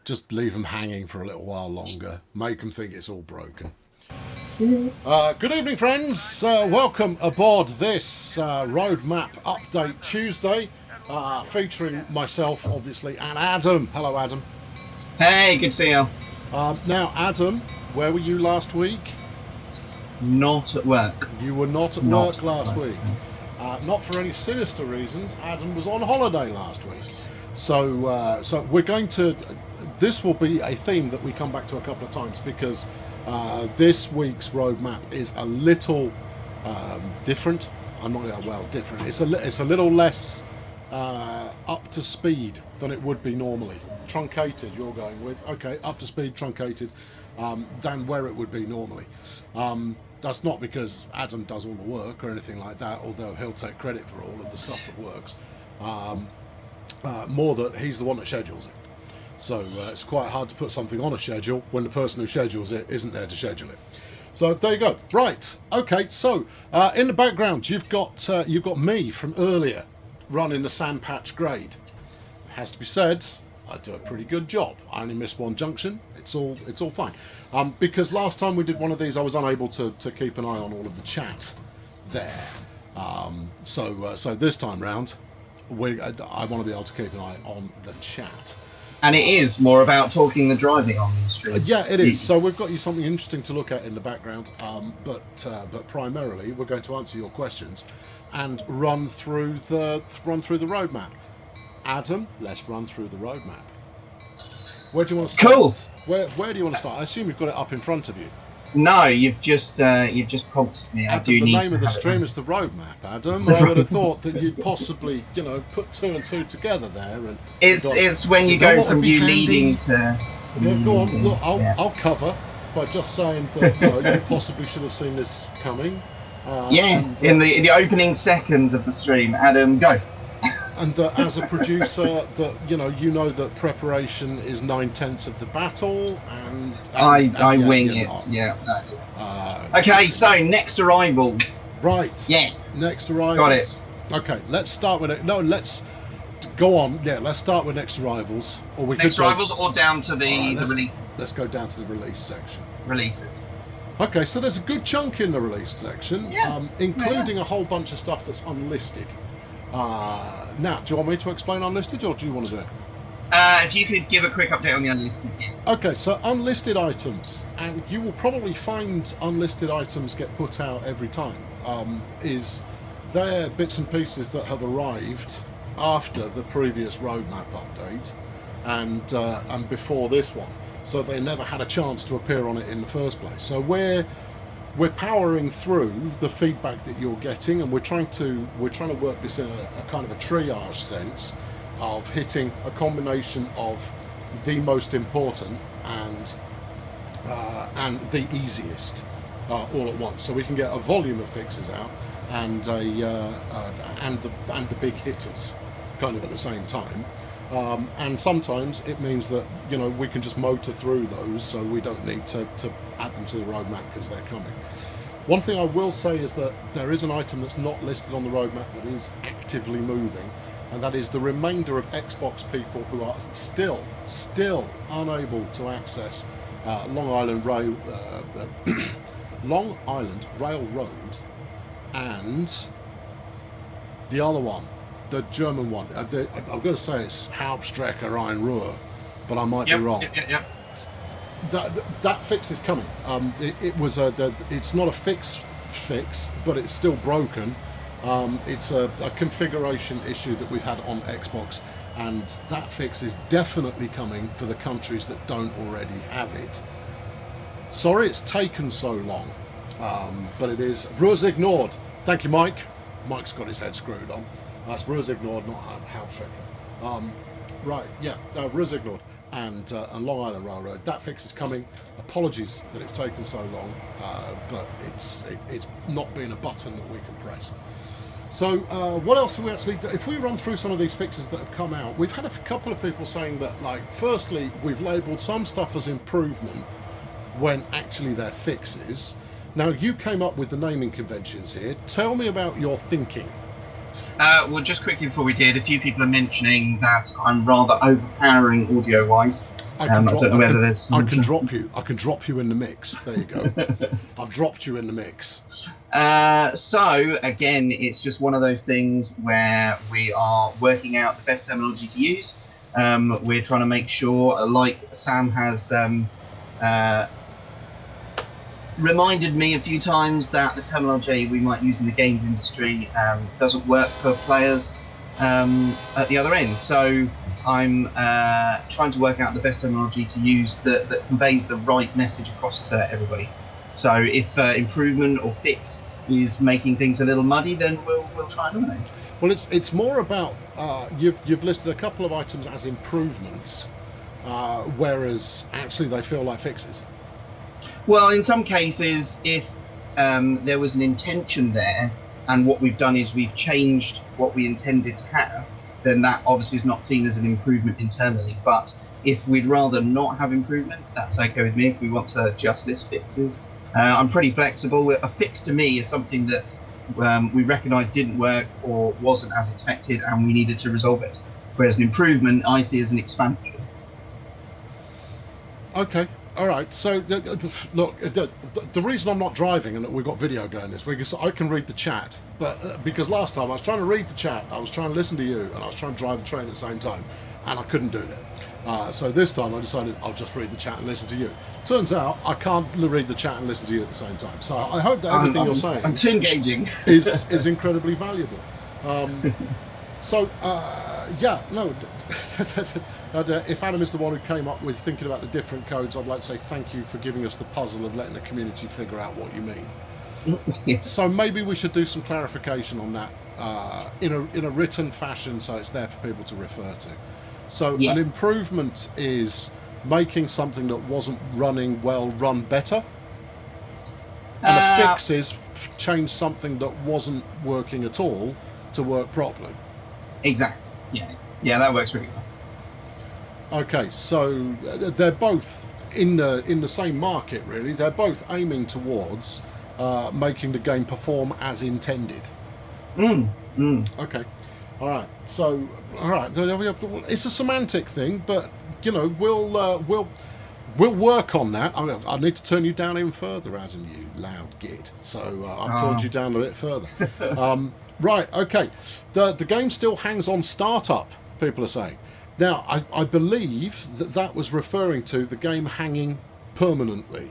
Just leave them hanging for a little while longer. Make them think it's all broken. Good evening, friends. Welcome aboard this roadmap update Tuesday, featuring myself, obviously, and Adam. Hello, Adam. Hey, good to see you. Now, Adam, where were you last week? Not at work. You were not at work last week. Not for any sinister reasons. Adam was on holiday last week. So we're going to... This will be a theme that we come back to a couple of times because this week's roadmap is a little different. I'm not going to, well, different. It's a little less up to speed than it would be normally. Truncated, you're going with. Okay, up to speed, truncated, than where it would be normally. That's not because Adam does all the work or anything like that, although he'll take credit for all of the stuff that works. More that he's the one that schedules it. So it's quite hard to put something on a schedule when the person who schedules it isn't there to schedule it. So there you go. Right. Okay. So in the background, you've got me from earlier running the sand patch grade. Has to be said, I do a pretty good job. I only missed one junction. It's all fine. Because last time we did one of these, I was unable to keep an eye on all of the chat there. So this time round, I want to be able to keep an eye on the chat. And it is more about talking than driving on the street. Yeah, it is. So we've got you something interesting to look at in the background, but primarily we're going to answer your questions and run through the roadmap. Adam, let's run through the roadmap. Where do you want to start? Cool. Where do you want to start? I assume you've got it up in front of you. No, you've just prompted me. Adam, the name of the stream is the roadmap, Adam. I would have thought that you'd possibly, put two and two together there. And it's when you go from you leading to yeah, go on. Look, I'll cover by just saying that you possibly should have seen this coming. Yes, in the opening seconds of the stream, Adam, go. And as a producer, that you know that preparation is 9/10 of the battle, and I wing it. Yeah. Okay, so next arrivals. Right. Yes. Next arrivals. Got it. Okay, let's start with it. No, let's go on. Yeah, let's start with next arrivals. Or we next could arrivals or down to the release. Let's go down to the release section. Releases. Okay, so there's a good chunk in the release section, including a whole bunch of stuff that's unlisted. Now, do you want me to explain unlisted, or do you want to do it? If you could give a quick update on the unlisted here. Okay, so unlisted items, and you will probably find unlisted items get put out every time, they're bits and pieces that have arrived after the previous roadmap update and before this one, so they never had a chance to appear on it in the first place. So we're powering through the feedback that you're getting, and we're trying to work this in a kind of a triage sense of hitting a combination of the most important and the easiest all at once, so we can get a volume of fixes out and the big hitters kind of at the same time. And sometimes it means that we can just motor through those, so we don't need to add them to the roadmap because they're coming. One thing I will say is that there is an item that's not listed on the roadmap that is actively moving, and that is the remainder of Xbox people who are still unable to access Long Island Railroad and the other one. The German one. I'm going to say it's Hauptstrecke Rhein-Ruhr, but I might be wrong. Yep. That fix is coming. It's not a fix, but it's still broken. It's a configuration issue that we've had on Xbox, and that fix is definitely coming for the countries that don't already have it. Sorry it's taken so long, but it is. Ruhr's ignored. Thank you, Mike. Mike's got his head screwed on. That's Ruhr's ignored, not Hauptstrecke. Right, yeah, Ruhr's ignored. And Long Island Railroad. That fix is coming. Apologies that it's taken so long, but it's not been a button that we can press. So what else have we actually done? If we run through some of these fixes that have come out, we've had a couple of people saying that, like, firstly, we've labelled some stuff as improvement when actually they're fixes. Now, you came up with the naming conventions here. Tell me about your thinking. Well, just quickly before we did, a few people are mentioning that I'm rather overpowering audio-wise. I don't know whether there's. I can drop you. I can drop you in the mix. There you go. I've dropped you in the mix. So again, it's just one of those things where we are working out the best terminology to use. We're trying to make sure, like Sam has reminded me a few times, that the terminology we might use in the games industry doesn't work for players at the other end. So I'm trying to work out the best terminology to use that conveys the right message across to everybody. So if improvement or fix is making things a little muddy, then we'll try and eliminate. Well, it's more about you've listed a couple of items as improvements, whereas actually they feel like fixes. Well, in some cases, if there was an intention there, and what we've done is we've changed what we intended to have, then that obviously is not seen as an improvement internally. But if we'd rather not have improvements, that's okay with me. If we want to just list fixes, I'm pretty flexible. A fix to me is something that we recognise didn't work or wasn't as expected, and we needed to resolve it. Whereas an improvement I see as an expansion. Okay. All right, so look, the reason I'm not driving and that we've got video going is because I can read the chat, but because last time I was trying to read the chat, I was trying to listen to you, and I was trying to drive the train at the same time, and I couldn't do that. So this time I decided I'll just read the chat and listen to you. Turns out I can't read the chat and listen to you at the same time. So I hope that everything you're saying I'm too engaging. is incredibly valuable. Yeah, no. If Adam is the one who came up with thinking about the different codes, I'd like to say thank you for giving us the puzzle of letting the community figure out what you mean. Yes. So maybe we should do some clarification on that in a written fashion, so it's there for people to refer to. So an improvement is making something that wasn't running well run better, and a fix is change something that wasn't working at all to work properly. Exactly. Yeah, that works pretty well. Okay, so they're both in the same market, really. They're both aiming towards making the game perform as intended. Okay, all right. So, all right. It's a semantic thing, but you know, we'll work on that. I need to turn you down even further, as in you loud git. So I've turned you down a bit further. Right. Okay. The game still hangs on startup. People are saying. Now, I believe that was referring to the game hanging permanently,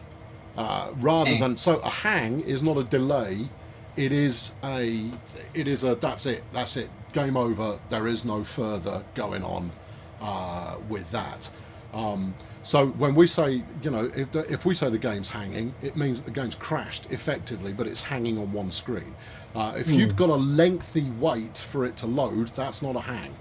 rather than, so a hang is not a delay, it is a that's it, game over, there is no further going on with that. So when we say, you know, if we say the game's hanging, it means that the game's crashed effectively, but it's hanging on one screen. If you've got a lengthy wait for it to load, that's not a hang.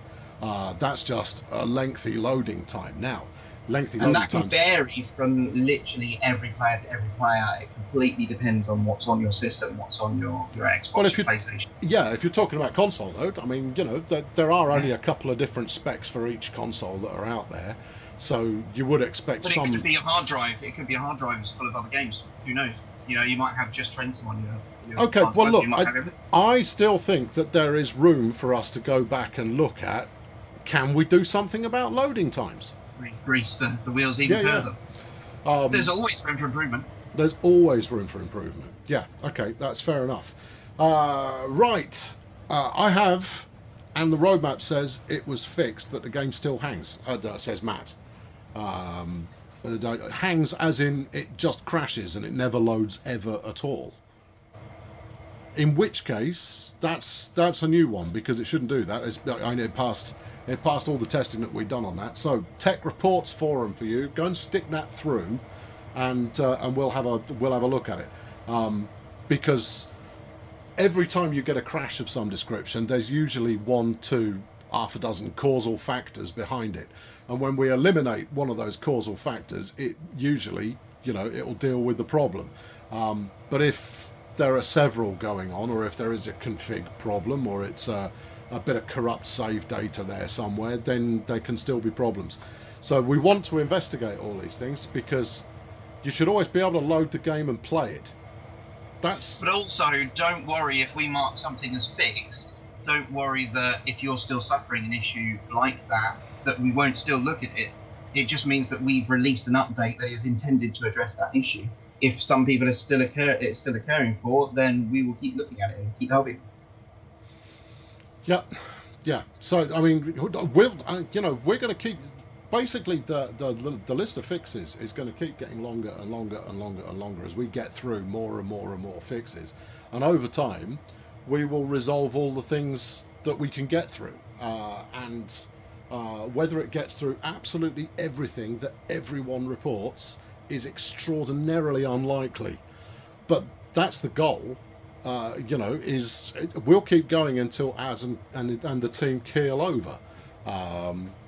That's just a lengthy loading time. Now, lengthy loading time. And that can vary from literally every player to every player. It completely depends on what's on your system, what's on your Xbox, well, your PlayStation. Yeah, if you're talking about console load, I mean, you know, there are only a couple of different specs for each console that are out there. So you would expect but some. It could be a hard drive. It could be a hard drive that's full of other games. Who knows? You know, you might have just Trentum on your okay, well, drive. look, I still think that there is room for us to go back and look at, can we do something about loading times? Grease the wheels even further. There's always room for improvement. There's always room for improvement. Yeah, okay, that's fair enough. Right, I have, and the roadmap says it was fixed, but the game still hangs, says Matt. Hangs as in it just crashes and it never loads ever at all. In which case, that's a new one, because it shouldn't do that. It passed all the testing that we've done on that. So Tech Reports forum for you. Go and stick that through, and we'll have a look at it. Because every time you get a crash of some description, there's usually 1, 2, half a dozen causal factors behind it. And when we eliminate one of those causal factors, it usually, you know, it will deal with the problem. But if there are several going on, or if there is a config problem, or it's a bit of corrupt save data there somewhere, then there can still be problems. So we want to investigate all these things, because you should always be able to load the game and play it. But also, don't worry if we mark something as fixed. don't worry that if you're still suffering an issue like that, that we won't still look at it. It just means that we've released an update that is intended to address that issue. If some people are still it's still occurring for, then we will keep looking at it and keep helping. Yeah, yeah. So I mean, we're we're going to keep. Basically, the list of fixes is going to keep getting longer and longer and longer and longer as we get through more and more and more fixes, and over time, we will resolve all the things that we can get through, and whether it gets through absolutely everything that everyone reports is extraordinarily unlikely, but that's the goal. We'll keep going until Az and the team keel over.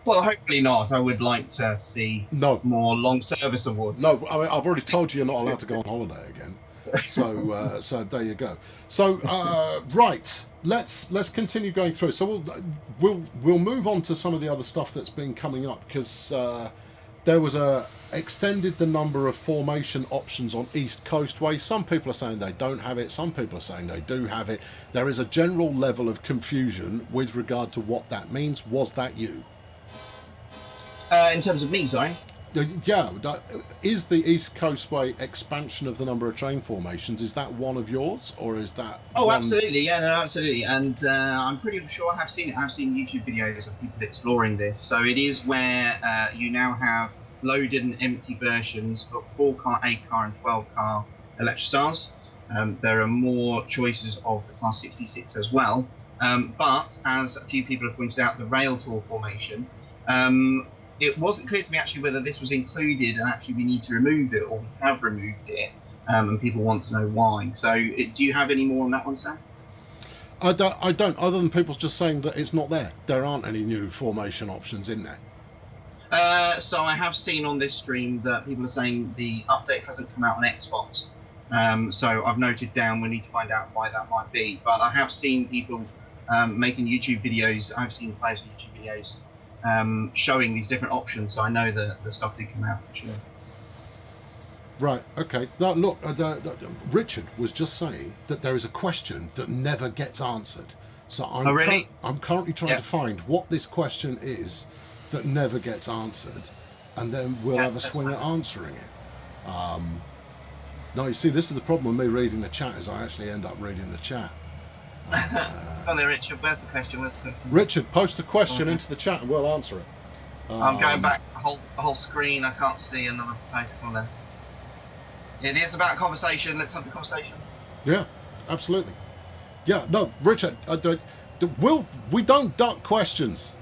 Well, hopefully not. I would like to see more long service awards. No, I mean, I've already told you you're not allowed to go on holiday again. So there you go. So right, let's continue going through. So we'll move on to some of the other stuff that's been coming up, because there was extended the number of formation options on East Coastway. Some people are saying they don't have it. Some people are saying they do have it. There is a general level of confusion with regard to what that means. Was that you? In terms of me, sorry? Yeah. Is the East Coastway expansion of the number of train formations, is that one of yours, or is that... Oh, absolutely. Yeah, no, absolutely. And I'm pretty sure I have seen it. I've seen YouTube videos of people exploring this. So it is where you now have loaded and empty versions of 4-car, 8-car and 12-car Electrostars. There are more choices of the Class 66 as well. But as a few people have pointed out, the Rail Tour formation, it wasn't clear to me actually whether this was included and actually we need to remove it, or we have removed it, and people want to know why. So do you have any more on that one, Sam? I don't, other than people just saying that it's not there. There aren't any new formation options in there. So I have seen on this stream that people are saying the update hasn't come out on Xbox. So I've noted down, we need to find out why that might be. But I have seen people making YouTube videos. I've seen players' YouTube videos showing these different options, so I know that the stuff did come out for sure. Right, okay. Now, look, Richard was just saying that there is a question that never gets answered. So I'm currently trying to find what this question is that never gets answered, and then we'll have a swing at answering it. No, you see, this is the problem with me reading the chat, is I actually end up reading the chat. Come on there, Richard. Where's the question? Richard, post the question into the chat and we'll answer it. I'm going back the whole screen. I can't see another post. Come on there. It is about conversation. Let's have the conversation. Yeah, absolutely. Yeah, no, Richard, we don't duck questions.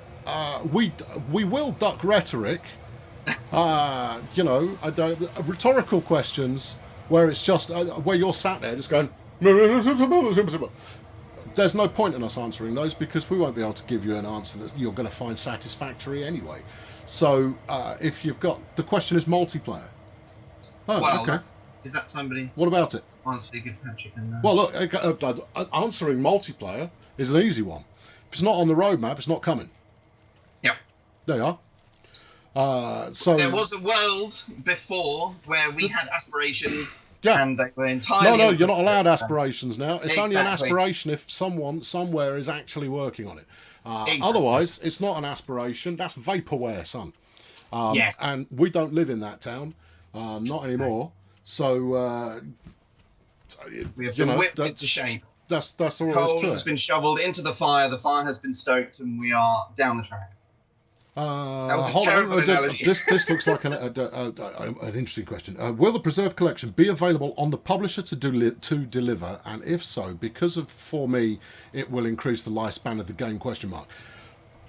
We will duck rhetoric. Rhetorical questions where it's just where you're sat there just going. There's no point in us answering those, because we won't be able to give you an answer that you're going to find satisfactory anyway. So if you've got... The question is multiplayer. Oh, well, okay. Is that somebody? What about it? Answer good, Patrick. Well, look, answering multiplayer is an easy one. If it's not on the roadmap, it's not coming. Yeah. There you are. So there was a world before where we had aspirations... Yeah. And they were entirely... No, you're not allowed aspirations now. It's only an aspiration if someone somewhere is actually working on it. Otherwise, it's not an aspiration. That's vaporware, son. Yes. And we don't live in that town. Not anymore. So, we have been whipped into shape. That's all there is Coal to it. has been shoveled into the fire has been stoked, and we are down the track. That was a terrible analogy. This looks like an interesting question. Will the preserved collection be available on the publisher to deliver? And if so, because of for me, it will increase the lifespan of the game? Question mark.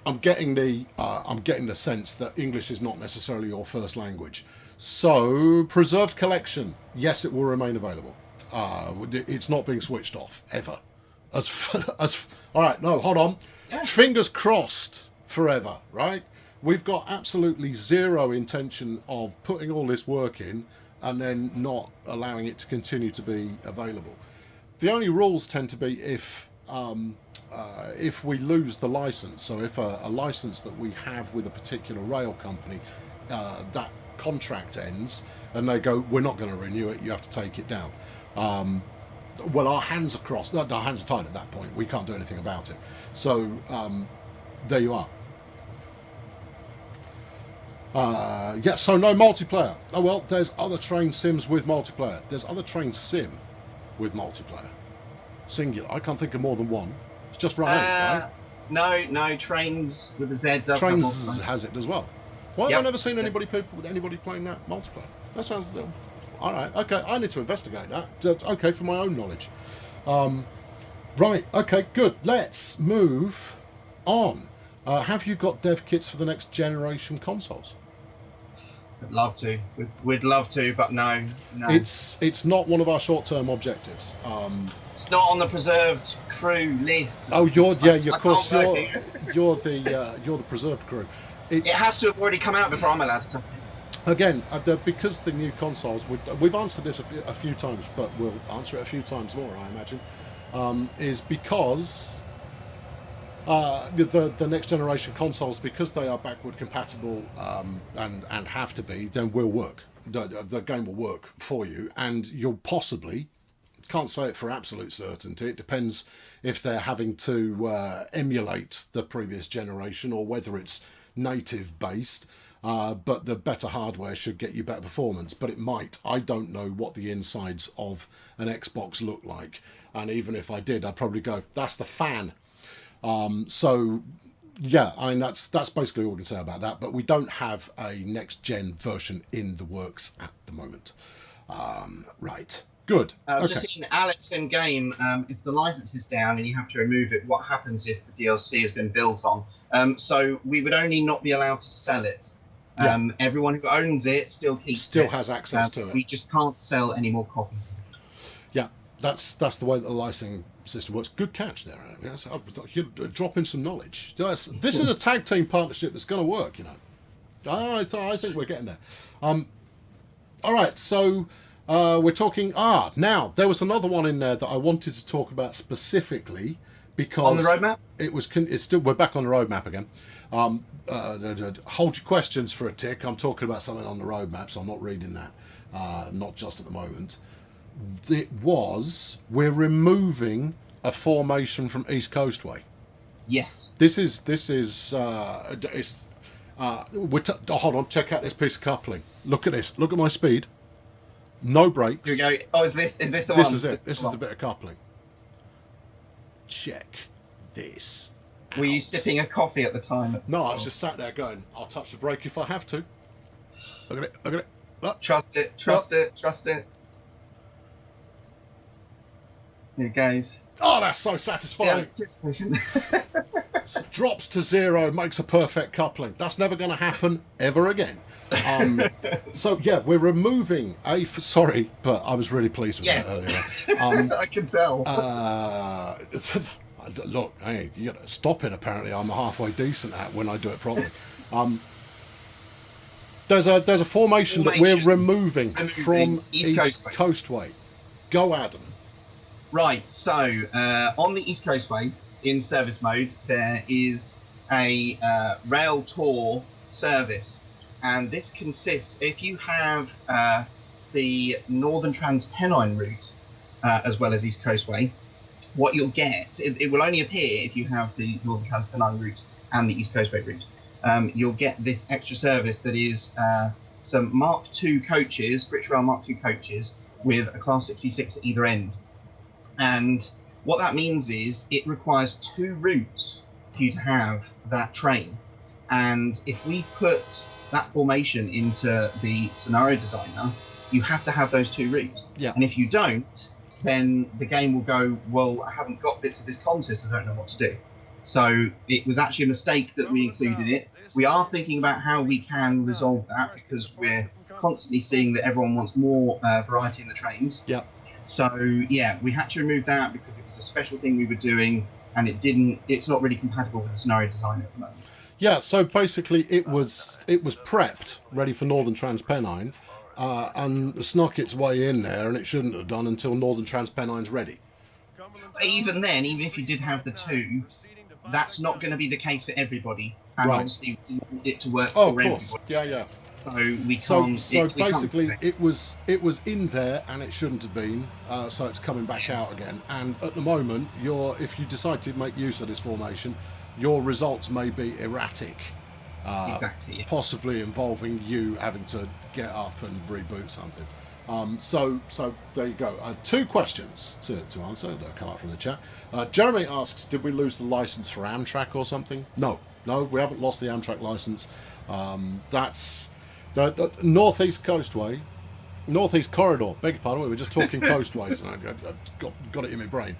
I'm getting the sense that English is not necessarily your first language. So preserved collection, yes, it will remain available. It's not being switched off ever. All right, no, hold on. Yeah. Fingers crossed forever, right? We've got absolutely zero intention of putting all this work in and then not allowing it to continue to be available. The only rules tend to be if we lose the license. So if a license that we have with a particular rail company, that contract ends and they go, we're not going to renew it, you have to take it down. well, our hands are crossed. No, our hands are tied at that point. We can't do anything about it. So there you are. Yeah, so no multiplayer. Oh well, there's other train sims with multiplayer. There's other train sim with multiplayer. Singular. I can't think of more than one. It's just right, right? No, trains with a Z does Trains have multiplayer. has it as well. Why have I never seen anybody playing that multiplayer? That sounds all right. Okay, I need to investigate that. That's okay for my own knowledge. Right. Okay. Good. Let's move on. Have you got dev kits for the next generation consoles? I'd love to. We'd love to, but no. It's not one of our short-term objectives. It's not on the preserved crew list. Oh, you're the preserved crew. It has to have already come out before I'm allowed to touch it. Again, because the new consoles, we've answered this a few times, but we'll answer it a few times more, I imagine, is because the next generation consoles, because they are backward compatible and have to be, then will work. The game will work for you, and you'll possibly, can't say it for absolute certainty, it depends if they're having to emulate the previous generation or whether it's native based. But the better hardware should get you better performance, but it might. I don't know what the insides of an Xbox look like, and even if I did, I'd probably go, that's the fan. So yeah, I mean, that's basically all we can say about that, but we don't have a next gen version in the works at the moment. Right, good. Okay. Just seeing Alex in game, if the license is down and you have to remove it, what happens if the DLC has been built on? So we would only not be allowed to sell it. Everyone who owns it still has access to it. We just can't sell any more copies. Yeah, that's the way that the licensing system works. Good catch there, Adam. Yes, you're dropping some knowledge. This is a tag team partnership that's going to work, you know. I think we're getting there. All right, so we're talking. Now there was another one in there that I wanted to talk about specifically because on the roadmap. It's still, we're back on the roadmap again. Hold your questions for a tick. I'm talking about something on the roadmap, so I'm not reading that. Not just at the moment. We're removing a formation from East Coast Way. Yes. Hold on, check out this piece of coupling. Look at this. Look at my speed. No brakes. Here we go. Oh, is this the one? This is it. This is the bit of coupling. Check this. Were you sipping a coffee at the time? No, I was just sat there going, I'll touch the brake if I have to. Look at it. Look at it. Look. Trust it. Here it goes. Oh, that's so satisfying. Yeah, anticipation. Drops to zero, makes a perfect coupling. That's never going to happen ever again. So yeah, we're removing sorry, but I was really pleased with that earlier. I can tell. Look, hey, you got to stop it. Apparently, I'm halfway decent at when I do it properly. There's a formation that we're removing from East Coast Way. Go, Adam. Right. So on the East Coast Way, in service mode, there is a rail tour service, and this consists, if you have the Northern Transpennine route as well as East Coast Way, what you'll get, it will only appear if you have the Northern Transpennine route and the East Coast Way route. You'll get this extra service that is some Mark II coaches, British Rail Mark II coaches, with a Class 66 at either end. And what that means is it requires 2 routes for you to have that train. And if we put that formation into the scenario designer, you have to have those 2 routes. Yeah. And if you don't, then the game will go, well, I haven't got bits of this consist, I don't know what to do. So it was actually a mistake that we included it. We are thinking about how we can resolve that, because we're constantly seeing that everyone wants more variety in the trains. Yeah. So yeah, we had to remove that because it was a special thing we were doing, and it's not really compatible with the scenario design at the moment. Yeah, so basically it was prepped, ready for Northern Transpennine, and snuck its way in there, and it shouldn't have done until Northern Transpennine's ready. Even then, even if you did have the 2, that's not going to be the case for everybody. and Right. obviously we want it to work Oh, for of course. everybody. Yeah. So we So can't. so we can't basically, do it. it was in there and it shouldn't have been. So it's coming back out again. And at the moment, if you decide to make use of this formation, your results may be erratic. Exactly. Yeah. Possibly involving you having to get up and reboot something. So there you go. 2 questions to answer that come up from the chat. Jeremy asks, did we lose the license for Amtrak or something? No, we haven't lost the Amtrak license. That's the Northeast Coastway, Northeast Corridor. Beg your pardon, we were just talking coastways, and I got it in my brain.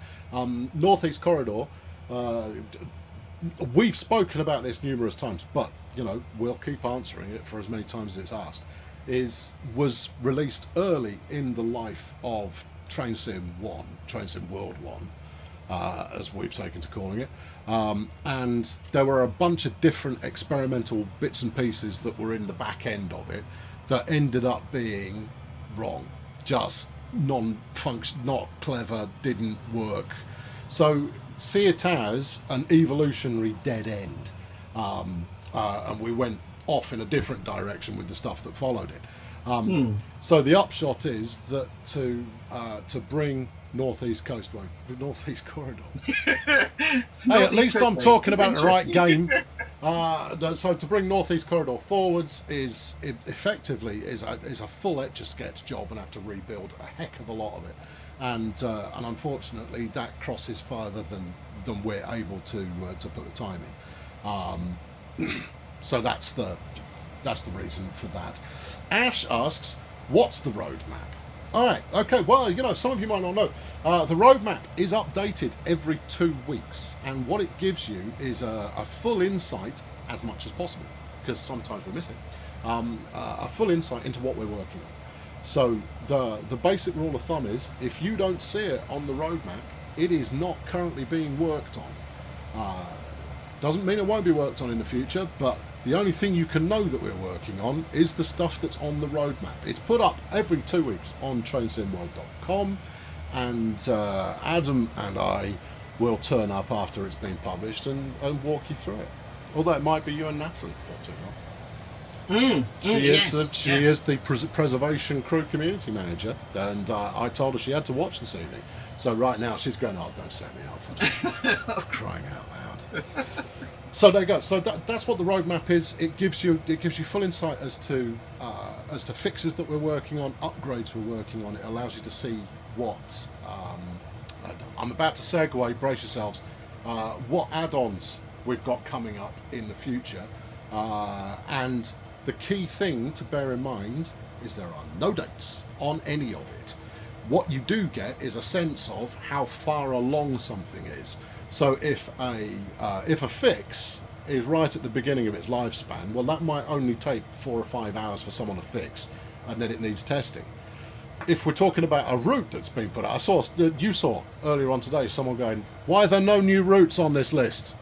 Northeast Corridor. We've spoken about this numerous times, but we'll keep answering it for as many times as it's asked. Was released early in the life of Train Sim World 1, as we've taken to calling it, and there were a bunch of different experimental bits and pieces that were in the back end of it that ended up being wrong, just non-function, not clever, didn't work. So see it as an evolutionary dead end, and we went off in a different direction with the stuff that followed it. So the upshot is that to bring Northeast Coastway, the Northeast Corridor. Hey, at least I'm talking about the right game. So to bring Northeast Corridor forwards is a full Etch-a-Sketch job, and have to rebuild a heck of a lot of it. And unfortunately, that crosses farther than we're able to put the time in. So that's the reason for that. Ash asks, what's the roadmap? All right, okay, well, some of you might not know. The roadmap is updated every 2 weeks, and what it gives you is a full insight, as much as possible, because sometimes we miss it, a full insight into what we're working on. So the basic rule of thumb is, if you don't see it on the roadmap, it is not currently being worked on. Doesn't mean it won't be worked on in the future, but the only thing you can know that we're working on is the stuff that's on the roadmap. It's put up every 2 weeks on trainsimworld.com, and Adam and I will turn up after it's been published and walk you through it. Although it might be you and Natalie for too long. She is the preservation crew community manager, and I told her she had to watch this evening. So right now she's going, "Oh, don't set me up for crying out loud." So there you go. So that's what the roadmap is. It gives you full insight as to fixes that we're working on, upgrades we're working on. It allows you to see what I'm about to segue. Brace yourselves. What add-ons we've got coming up in the future, and the key thing to bear in mind is there are no dates on any of it. What you do get is a sense of how far along something is. So if a fix is right at the beginning of its lifespan, well, that might only take 4 or 5 hours for someone to fix, and then it needs testing. If we're talking about a route that's been put out, you saw earlier on today someone going, "Why are there no new routes on this list?"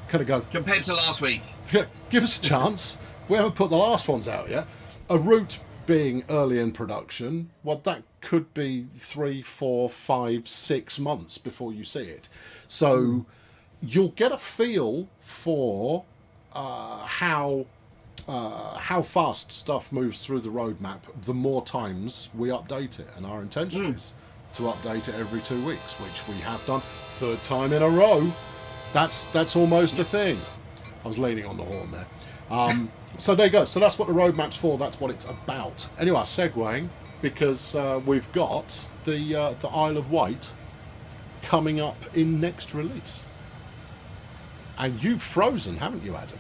Kind of go, compared to last week. Give us a chance. We haven't put the last ones out yet. A route being early in production, well, that could be 3, 4, 5, 6 months before you see it. So you'll get a feel for how fast stuff moves through the roadmap the more times we update it. And our intention is to update it every 2 weeks, which we have done. 3rd time in a row. That's almost a thing. I was leaning on the horn there. So there you go. So that's what the roadmap's for. That's what it's about. Anyway, segueing, because we've got the Isle of Wight coming up in next release. And you've frozen, haven't you, Adam?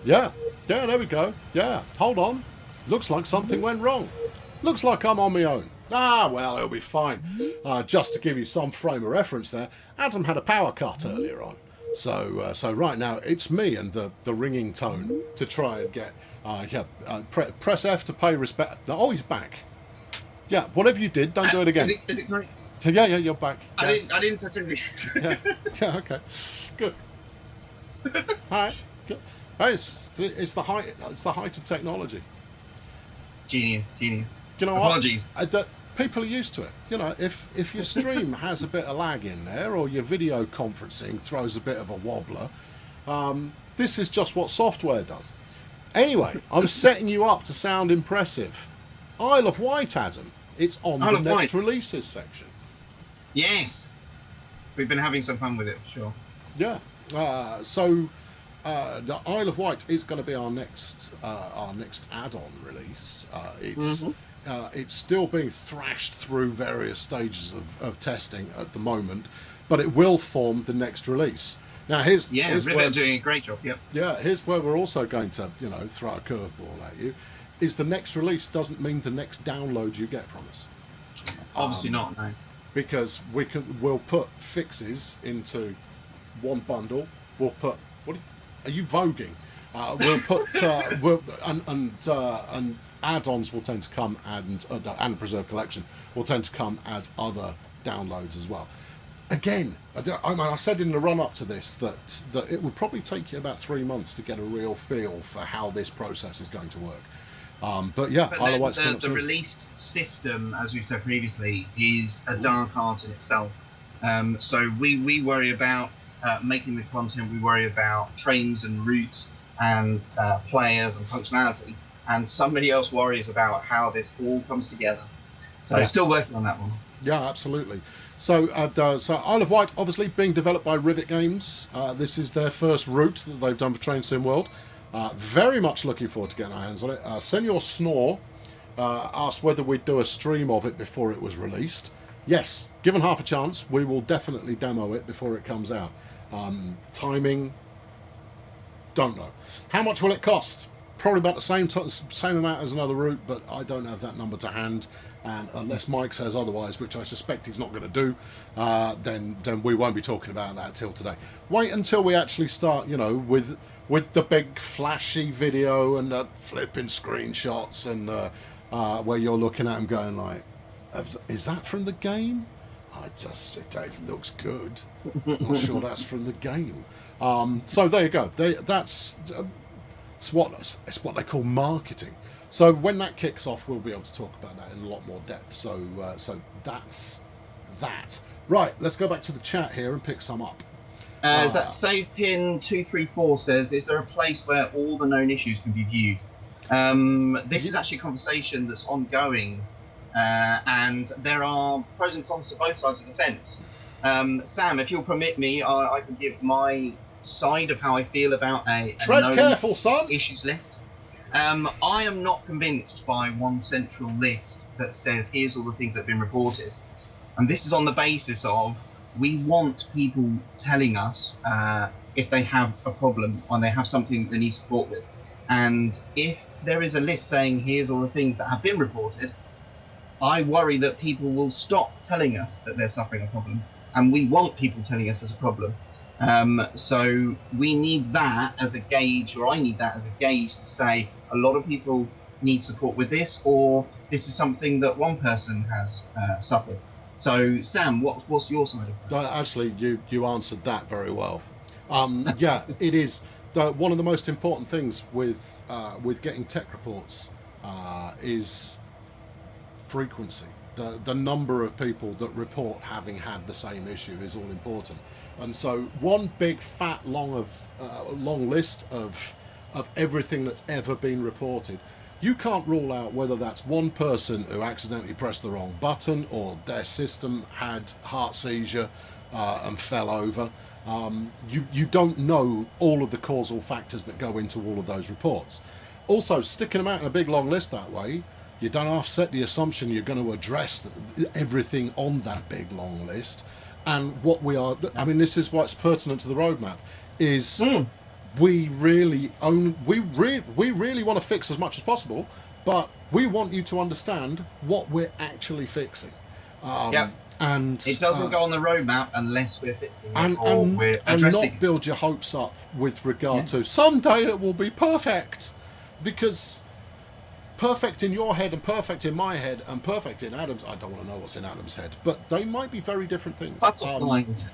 Yeah, there we go. Yeah, hold on. Looks like something went wrong. Looks like I'm on my own. Well, it'll be fine. Just to give you some frame of reference there, Adam had a power cut earlier on. So right now it's me and the ringing tone to try and get press F to pay respect. Oh, he's back. Yeah, whatever you did, don't do it again. Is it correct? Yeah, you're back. Yeah. I didn't touch anything. yeah, okay, good. All right, good. Hey, it's the height. It's the height of technology. Genius. You know Apologies. what? People are used to it. If your stream has a bit of lag in there, or your video conferencing throws a bit of a wobbler, This is just what software does. Anyway, I'm setting you up to sound impressive. Isle of Wight, Adam. It's on Isle the of next Wight. releases section. Yes, we've been having some fun with it, for sure. Yeah. So the Isle of Wight is going to be our next add-on release. It's still being thrashed through various stages of testing at the moment, but it will form the next release. Now here's Rivet where, are doing a great job. Yep. yeah, here's where we're also going to throw a curveball at you. Is the next release doesn't mean the next download you get from us. Obviously not. No. Because we'll put fixes into one bundle. We'll put are you voguing? We'll put and add-ons will tend to come and Preserve Collection will tend to come as other downloads as well. Again, I said in the run-up to this that it would probably take you about 3 months to get a real feel for how this process is going to work. But yeah, but the release system, as we've said previously, is a dark art in itself. So we worry about making the content, we worry about trains and routes and players and functionality, and somebody else worries about how this all comes together. So still working on that one. Yeah, absolutely. So Isle of Wight, obviously being developed by Rivet Games. This is their first route that they've done for Train Sim World. Very much looking forward to getting our hands on it. Senor Snore asked whether we'd do a stream of it before it was released. Yes, given half a chance, we will definitely demo it before it comes out. Timing, don't know. How much will it cost? Probably about the same amount as another route, but I don't have that number to hand. And unless Mike says otherwise, which I suspect he's not going to do, then we won't be talking about that till today. Wait until we actually start, with the big flashy video and the flipping screenshots and where you're looking at them going like, is that from the game? It looks good. Not sure that's from the game. So there you go. It's what they call marketing. So when that kicks off, we'll be able to talk about that in a lot more depth. So that's that. Right, let's go back to the chat here and pick some up. Is that SavePin234 says, is there a place where all the known issues can be viewed? This is actually a conversation that's ongoing, and there are pros and cons to both sides of the fence. Sam, if you'll permit me, I can give my side of how I feel about a known careful, son. Issues list. I am not convinced by one central list that says here's all the things that have been reported, and this is on the basis of we want people telling us if they have a problem or they have something they need support with. And if there is a list saying here's all the things that have been reported, I worry that people will stop telling us that they're suffering a problem, and we want people telling us there's a problem. So we need that as a gauge, or I need that as a gauge to say a lot of people need support with this, or this is something that one person has suffered. So Sam, what's your side of that? Actually, you answered that very well. Yeah, it is one of the most important things with getting tech reports is frequency. The number of people that report having had the same issue is all important. And so one big fat long list of everything that's ever been reported, you can't rule out whether that's one person who accidentally pressed the wrong button or their system had heart seizure and fell over. You don't know all of the causal factors that go into all of those reports. Also, sticking them out in a big long list that way, you don't offset the assumption you're going to address everything on that big long list. And what we are, this is what's pertinent to the roadmap, is we really want to fix as much as possible, but we want you to understand what we're actually fixing. And it doesn't go on the roadmap unless we're fixing it we're addressing and not build your hopes up with regard to someday it will be perfect, because perfect in your head and perfect in my head and perfect in Adam's, I don't want to know what's in Adam's head, but they might be very different things. Butterflies.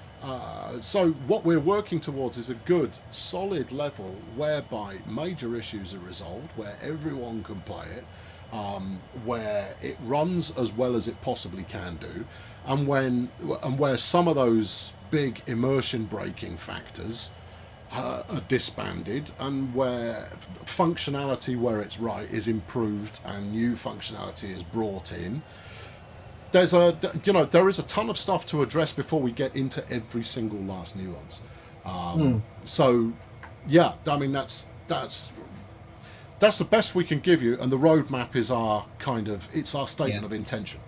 So what we're working towards is a good, solid level whereby major issues are resolved, where everyone can play it, where it runs as well as it possibly can do, and where some of those big immersion breaking factors are disbanded, and where functionality where it's right is improved and new functionality is brought in. There is a ton of stuff to address before we get into every single last nuance. So yeah, I mean that's the best we can give you, and the roadmap is our it's our statement of intention.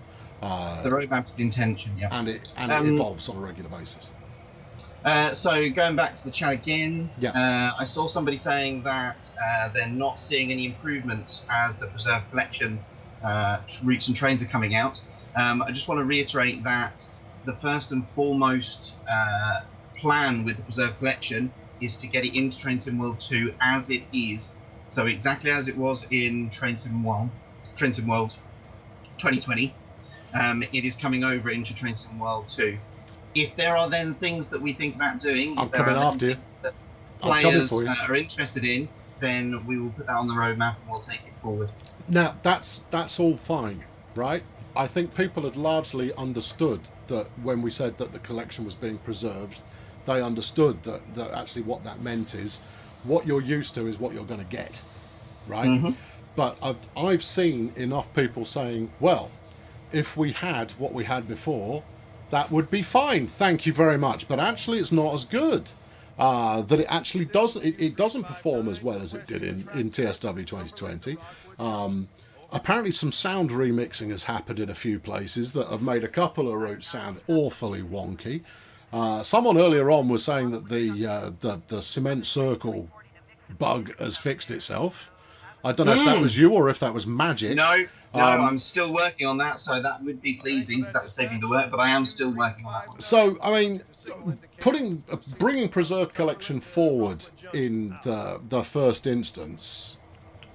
The roadmap is intention, yeah, and it evolves on a regular basis. So going back to the chat again, yeah. I saw somebody saying that they're not seeing any improvements as the preserved collection routes and trains are coming out. I just want to reiterate that the first and foremost plan with the preserved collection is to get it into Train Sim World 2 as it is. So exactly as it was in Train Sim World 2020, it is coming over into Train Sim World 2. If there are then things that we think about doing, I'm coming after you. That players are interested in, then we will put that on the roadmap and we'll take it forward. Now, that's all fine, right? I think people had largely understood that when we said that the collection was being preserved, they understood that actually what that meant is what you're used to is what you're going to get, right? Mm-hmm. But I've seen enough people saying, well, if we had what we had before, that would be fine, thank you very much. But actually it's not as good. That it actually doesn't, it doesn't perform as well as it did in TSW 2020. Apparently some sound remixing has happened in a few places that have made a couple of routes sound awfully wonky. Someone earlier on was saying that the cement circle bug has fixed itself. I don't know if that was you or if that was magic. No, I'm still working on that, so that would be pleasing because that would save me the work, but I am still working on that one. So, I mean, bringing Preserved Collection forward in the first instance,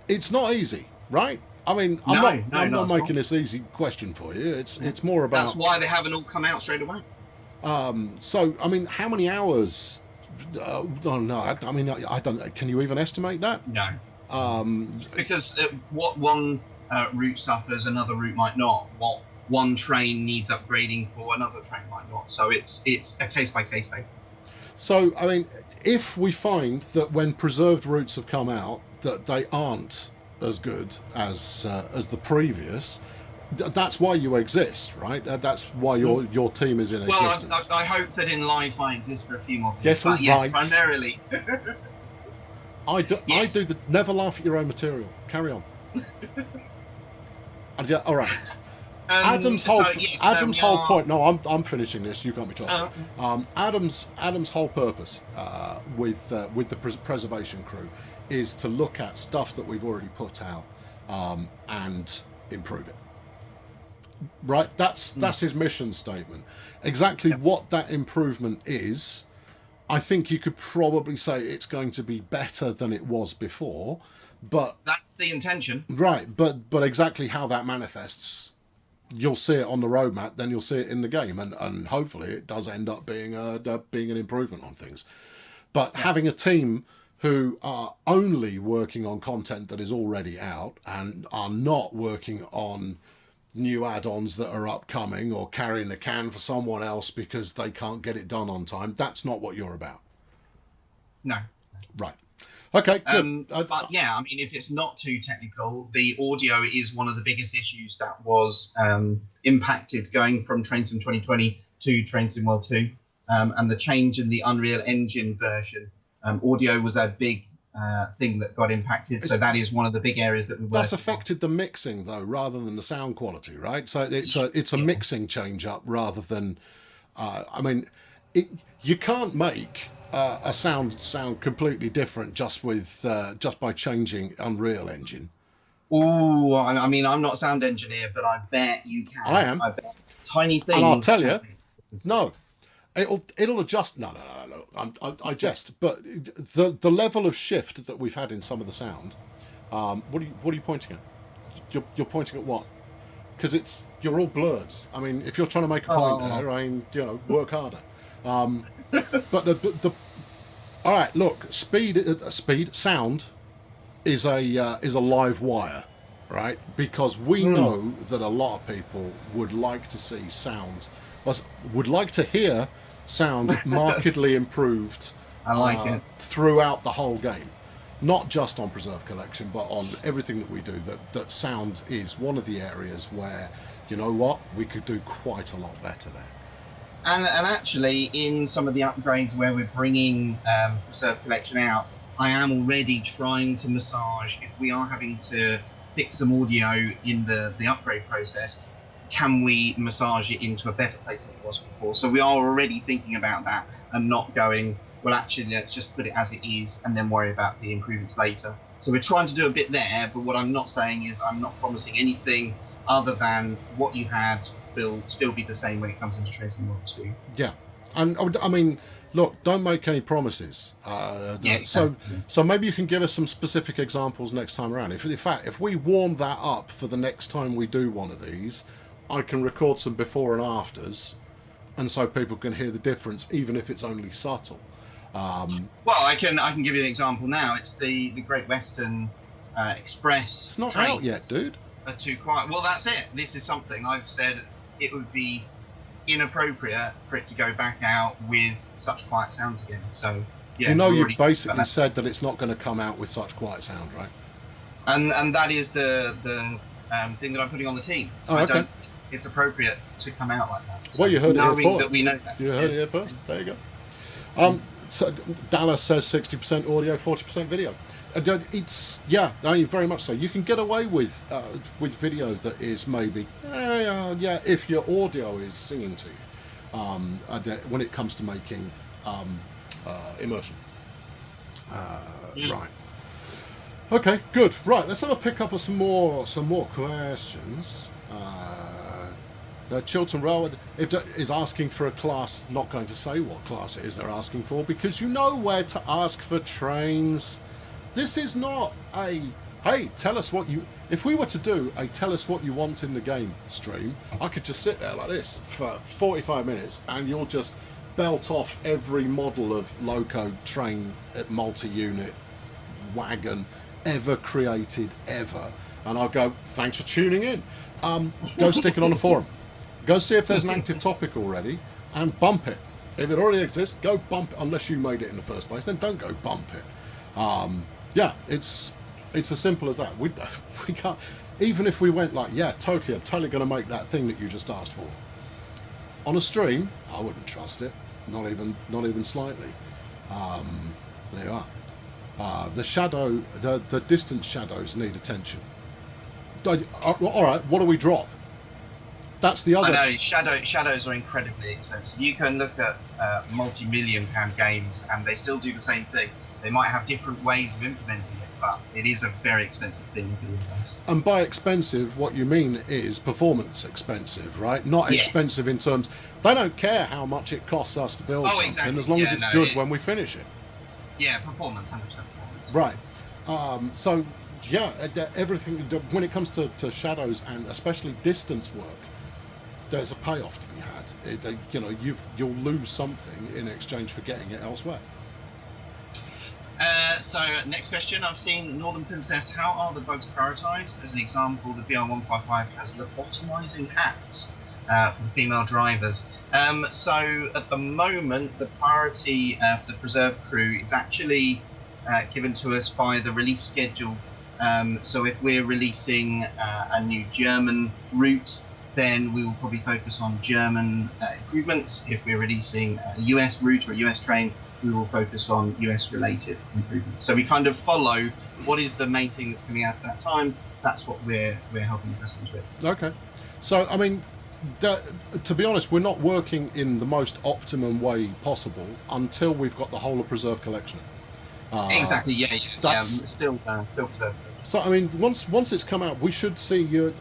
it's not easy, right? I mean, I'm not making this easy question for you. It's more about... That's why they haven't all come out straight away. So, I mean, how many hours... I don't... Can you even estimate that? No. Because what one route suffers, another route might not. What one train needs upgrading for, another train might not. So it's a case-by-case basis. So, I mean, if we find that when preserved routes have come out, that they aren't as good as the previous, that's why you exist, right? That's why your team is in existence. Well, I hope that in live I exist for a few more years. Yes, primarily. I do never laugh at your own material. Carry on. All right. Adam's whole point. No, I'm finishing this. You can't be trusted. Adam's whole purpose with the preservation crew is to look at stuff that we've already put out and improve it. Right. That's his mission statement. Exactly what that improvement is, I think you could probably say it's going to be better than it was before, but that's the intention, right? But exactly how that manifests, you'll see it on the roadmap, then you'll see it in the game, and hopefully it does end up being an improvement on things. But having a team who are only working on content that is already out and are not working on new add-ons that are upcoming or carrying the can for someone else because they can't get it done on time, that's not what you're about. No. Right. Okay, good. But yeah, I mean, if it's not too technical, the audio is one of the biggest issues that was impacted going from Train Sim 2020 to Train Sim World 2. And the change in the Unreal Engine version, audio was a big thing that got impacted. So that is one of the big areas that we worked on. That's affected the mixing, though, rather than the sound quality, right? So it's a mixing change-up rather than... you can't make... a sound completely different just by changing Unreal Engine. Oh, I mean, I'm not a sound engineer, but I bet you can. I am. I bet tiny things. And I'll tell you, no, it'll adjust. No. I jest. But the level of shift that we've had in some of the sound. What are you pointing at? You're pointing at what? Because you're all blurred. I mean, if you're trying to make a point there, I mean, work harder. But the all right, look, sound is a live wire, right? Because we know that a lot of people would like to see sound, would like to hear sound markedly improved I like it. Throughout the whole game. Not just on Preserve Collection, but on everything that we do. That sound is one of the areas where, you know what, we could do quite a lot better there. And actually, in some of the upgrades where we're bringing Preserve Collection out, I am already trying to massage, if we are having to fix some audio in the upgrade process, can we massage it into a better place than it was before? So we are already thinking about that and not going, well, actually, let's just put it as it is and then worry about the improvements later. So we're trying to do a bit there, but what I'm not saying is I'm not promising anything other than what you had will still be the same when it comes into Tracing Model 2. Yeah. And I mean, look, don't make any promises. Yeah, exactly. So maybe you can give us some specific examples next time around. If in fact, if we warm that up for the next time we do one of these, I can record some before and afters, and so people can hear the difference, even if it's only subtle. Well, I can give you an example now. It's the Great Western Express. It's not trains out yet, dude. Are too quiet. Well, that's it. This is something I've said. It would be inappropriate for it to go back out with such quiet sounds again. So yeah, you know, you basically said that it's not going to come out with such quiet sound, right? And that is the thing that I'm putting on the team. Oh, I okay. don't think it's appropriate to come out like that. So Well, you heard it here first. That we know that. You heard it here first. There you go. So Dallas says 60% audio, 40% video. It's I mean, very much so. You can get away with video that is maybe if your audio is singing to you when it comes to making immersion. Right. Okay, good. Right, let's have a pick up of some more questions. Chilton Rowan is asking for a class, not going to say what class it is they're asking for, because you know where to ask for trains. This is not a, hey, tell us what you... If we were to do a tell us what you want in the game stream, I could just sit there like this for 45 minutes and you'll just belt off every model of loco, train, multi-unit, wagon ever created ever. And I'll go, thanks for tuning in. Go stick it on a forum. Go see if there's an active topic already and bump it. If it already exists, go bump it. Unless you made it in the first place, then don't go bump it. It's as simple as that. We can't, even if we went like, I'm totally going to make that thing that you just asked for. On a stream, I wouldn't trust it. Not even slightly. There you are. The distance shadows need attention. All right, what do we drop? That's the other. I know shadows are incredibly expensive. You can look at multi-million pound games, and they still do the same thing. They might have different ways of implementing it, but it is a very expensive thing in video games. And by expensive, what you mean is performance expensive, right? Not expensive in terms. They don't care how much it costs us to build something, exactly. as long as it's good when we finish it. Yeah, performance, 100% performance. Right. Everything when it comes to shadows and especially distance work, there's a payoff to be had. You'll lose something in exchange for getting it elsewhere. So next question, I've seen Northern Princess. How are the bugs prioritized? As an example, the BR155 has lobotomizing hats for the female drivers. So at the moment, the priority for the Preserve crew is actually given to us by the release schedule. So if we're releasing a new German route, then we will probably focus on German improvements. If we're releasing a US route or a US train, we will focus on US related improvements. So we kind of follow what is the main thing that's coming out at that time. That's what we're helping customers with. Okay. So, I mean, to be honest, we're not working in the most optimum way possible until we've got the whole of Preserve collection. Exactly, still Preserve. So, I mean, once it's come out, we should see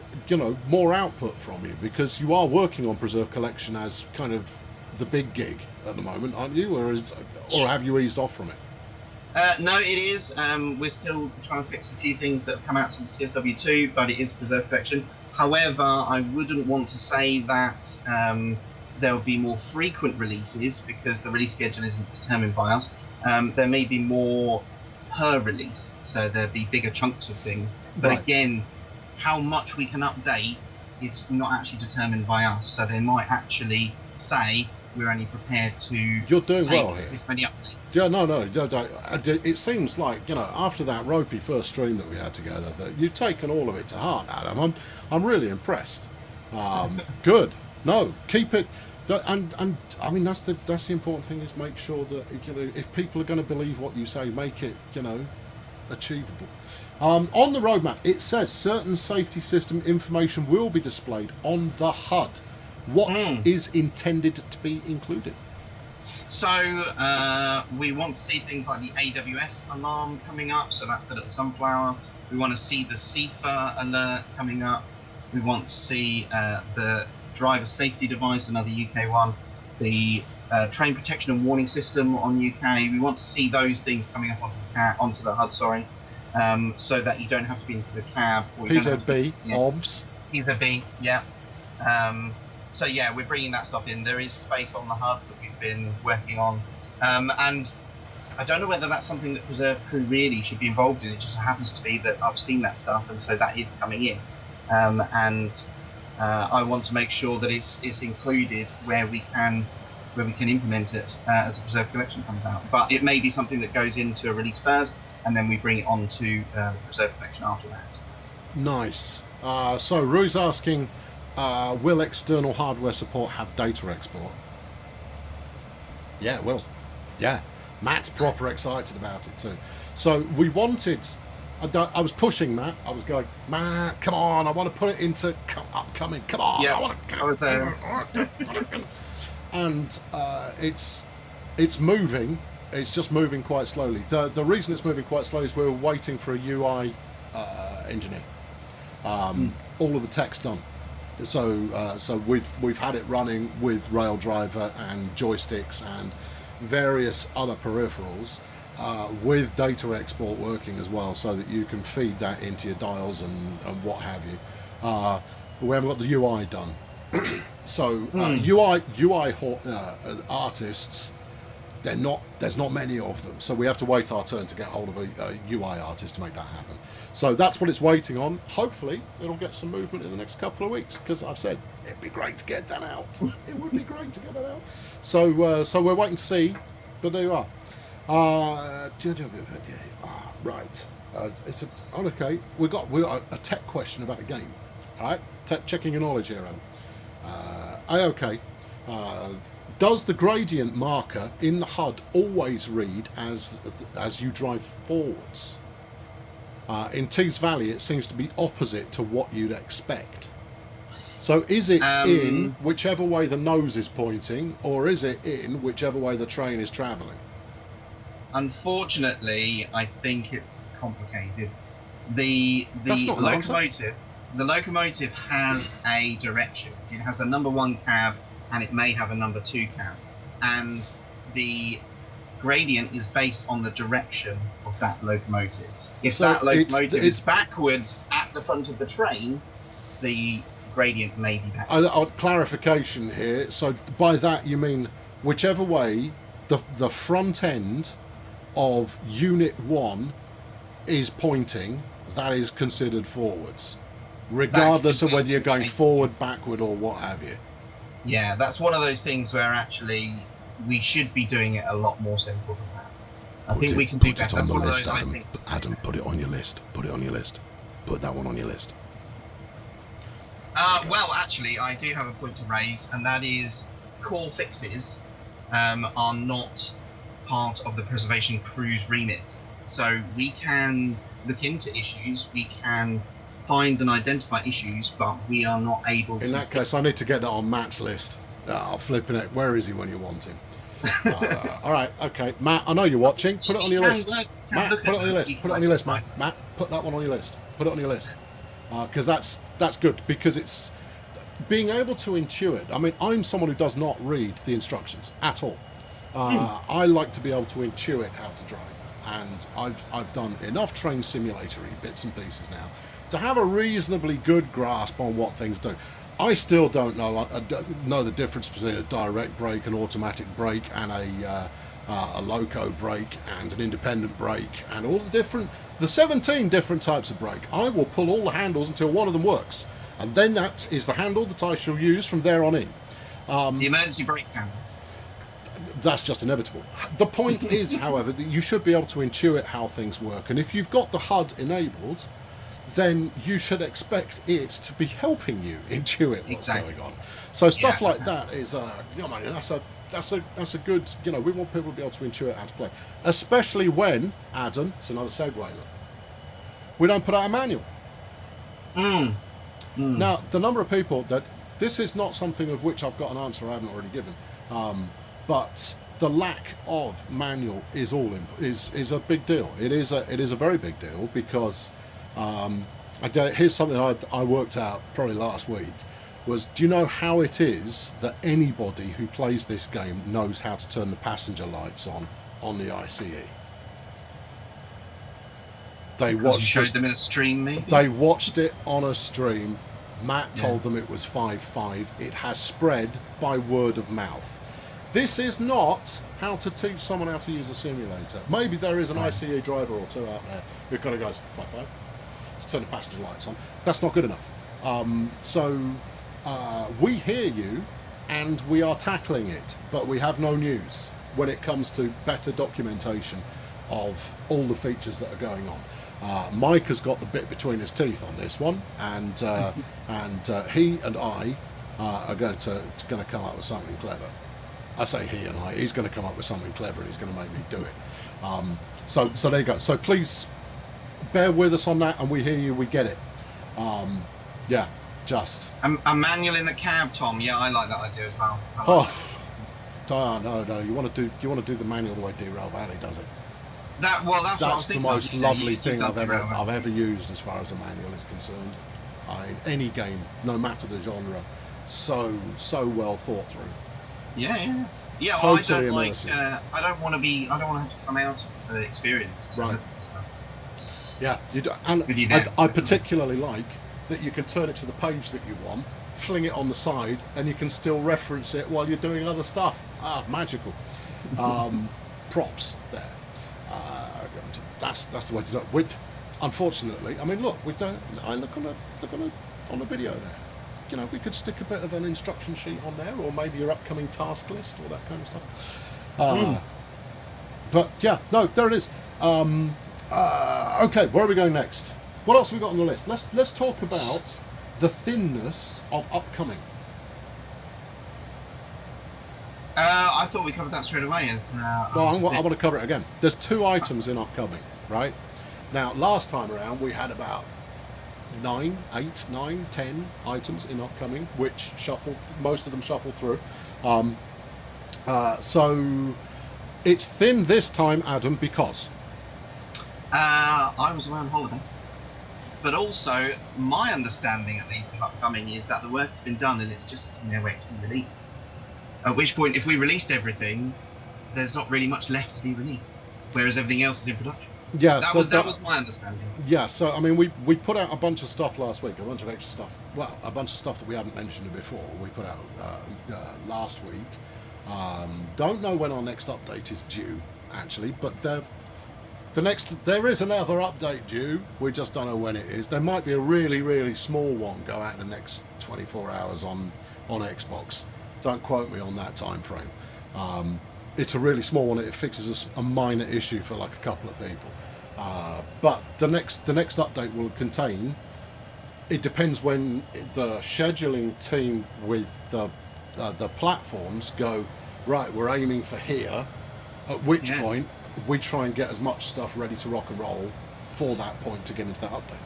more output from you, because you are working on Preserve collection as kind of the big gig at the moment, aren't you? Or have you eased off from it? No, it is. We're still trying to fix a few things that have come out since TSW2, but it is Preserve collection. However, I wouldn't want to say that there'll be more frequent releases, because the release schedule isn't determined by us. There may be more per release, so there'll be bigger chunks of things. But right. Again, how much we can update is not actually determined by us. So they might actually say, we're only prepared to You're doing take well here. this many updates. Yeah, no. It seems like, after that ropey first stream that we had together, that you've taken all of it to heart, Adam. I'm really impressed. Good. No, keep it. And I mean, that's the important thing, is make sure that, if people are going to believe what you say, make it, achievable. On the roadmap, it says certain safety system information will be displayed on the HUD. What is intended to be included? So we want to see things like the AWS alarm coming up. So that's the little sunflower. We want to see the CIFA alert coming up. We want to see the driver safety device, another UK one. The train protection and warning system on UK. We want to see those things coming up onto the HUD. Sorry. So that you don't have to be into the cab. PZB, OBS. PZB, yeah. So yeah, we're bringing that stuff in. There is space on the HUD that we've been working on. And I don't know whether that's something that Preserve Crew really should be involved in. It just happens to be that I've seen that stuff, and so that is coming in. And I want to make sure that it's included where we can implement it as the Preserve Collection comes out. But it may be something that goes into a release first, and then we bring it on to the Preserve Collection after that. Nice. So Rui's asking, will external hardware support have data export? Yeah, it will. Yeah. Matt's proper excited about it too. So we wanted... I was pushing Matt. I was going, Matt, come on! I want to put it into upcoming. Come on! Yeah, I was there. And it's moving. It's just moving quite slowly. The reason it's moving quite slowly is we're waiting for a UI engineer. All of the tech's done. So we've had it running with Raildriver and joysticks and various other peripherals. With data export working as well, so that you can feed that into your dials and what have you. But we haven't got the UI done. So UI artists, there's not many of them. So we have to wait our turn to get hold of a UI artist to make that happen. So that's what it's waiting on. Hopefully it'll get some movement in the next couple of weeks, because I've said it'd be great to get that out. It would be great to get that out. So we're waiting to see, but there you are. Right. Okay. We got a tech question about a game. All right. Checking your knowledge here, Adam. Okay. Does the gradient marker in the HUD always read as you drive forwards? In Tees Valley, it seems to be opposite to what you'd expect. So is it in whichever way the nose is pointing, or is it in whichever way the train is travelling? Unfortunately, I think it's complicated. The locomotive has a direction. It has a number 1 cab, and it may have a number 2 cab. And the gradient is based on the direction of that locomotive. If that locomotive is backwards at the front of the train, the gradient may be backwards. Clarification here. So by that you mean whichever way the front end of Unit 1 is pointing, that is considered forwards, regardless of whether you're going forward, backward, or what have you. Yeah, that's one of those things where actually we should be doing it a lot more simple than that. I think we can do better. That's one of those, I think. Adam, put it on your list. Put it on your list. Put that one on your list. Well, actually, I do have a point to raise, and that is core fixes are not part of the preservation crew's remit. So we can look into issues, we can find and identify issues, but we are not able to... In that case, I need to get that on Matt's list. Flipping it. Where is he when you want him? All right, okay. Matt, I know you're watching. Put it on your list. Matt, put it on your list. Put it on your list, Matt. Matt, put that one on your list. Put it on your list. Because that's good, because it's being able to intuit. I mean, I'm someone who does not read the instructions at all. I like to be able to intuit how to drive, and I've done enough train simulatory bits and pieces now to have a reasonably good grasp on what things do. I still don't know the difference between a direct brake, an automatic brake, and a loco brake, and an independent brake, and all the 17 different types of brake. I will pull all the handles until one of them works, and then that is the handle that I shall use from there on in. The emergency brake handle. That's just inevitable. The point is, however, that you should be able to intuit how things work, and if you've got the HUD enabled, then you should expect it to be helping you intuit what's going on. So stuff like that is, that's a good, we want people to be able to intuit how to play, especially when, Adam, it's another segue, we don't put out a manual. Now, the number of people that, this is not something of which I've got an answer I haven't already given, but the lack of manual is a big deal. It is a very big deal, because here's something I worked out probably last week, was, do you know how it is that anybody who plays this game knows how to turn the passenger lights on the ICE? Showed them in a stream, maybe? They watched it on a stream. Matt told them it was 5.5. It has spread by word of mouth. This is not how to teach someone how to use a simulator. Maybe there is an ICE driver or two out there who kind of goes, 5.5, to turn the passenger lights on. That's not good enough. We hear you, and we are tackling it, but we have no news when it comes to better documentation of all the features that are going on. Mike has got the bit between his teeth on this one, and he and I are going to come up with something clever. I say he and I. He's going to come up with something clever, and he's going to make me do it. So there you go. So please bear with us on that, and we hear you. We get it. Just a manual in the cab, Tom. Yeah, I like that idea as well. No. You want to do the manual the way Derail Valley does it. That's what I was the thinking. most lovely thing I've ever used as far as a manual is concerned. Any game, no matter the genre, so well thought through. Yeah. Totally I don't want to have to come out of the experience. Right. Yeah, you do. And I particularly like that you can turn it to the page that you want, fling it on the side, and you can still reference it while you're doing other stuff. Magical. Props there. That's the way to do it. Unfortunately, I mean, look, we don't. I look on the video there. We could stick a bit of an instruction sheet on there, or maybe your upcoming task list, or that kind of stuff. But yeah, no, there it is. Okay, where are we going next? What else have we got on the list? Let's talk about the thinness of upcoming. I thought we covered that straight away. I want to cover it again. There's 2 items in upcoming, right? Now, last time around, we had about 9, 10 items in upcoming, which most of them shuffled through. So it's thin this time, Adam, because I was away on holiday. But also, my understanding, at least, of upcoming is that the work has been done and it's just sitting there waiting to be released. At which point, if we released everything, there's not really much left to be released, whereas everything else is in production. Yeah, that was my understanding. Yeah, so I mean, we put out a bunch of stuff last week, a bunch of extra stuff. Well, a bunch of stuff that we hadn't mentioned before. We put out last week. Don't know when our next update is due, actually, but there is another update due. We just don't know when it is. There might be a really, really small one go out in the next 24 hours on Xbox. Don't quote me on that time frame. It's a really small one. It fixes a minor issue for like a couple of people. But the next update will contain. It depends when the scheduling team with the platforms go, right, we're aiming for here, at which point we try and get as much stuff ready to rock and roll for that point to get into that update.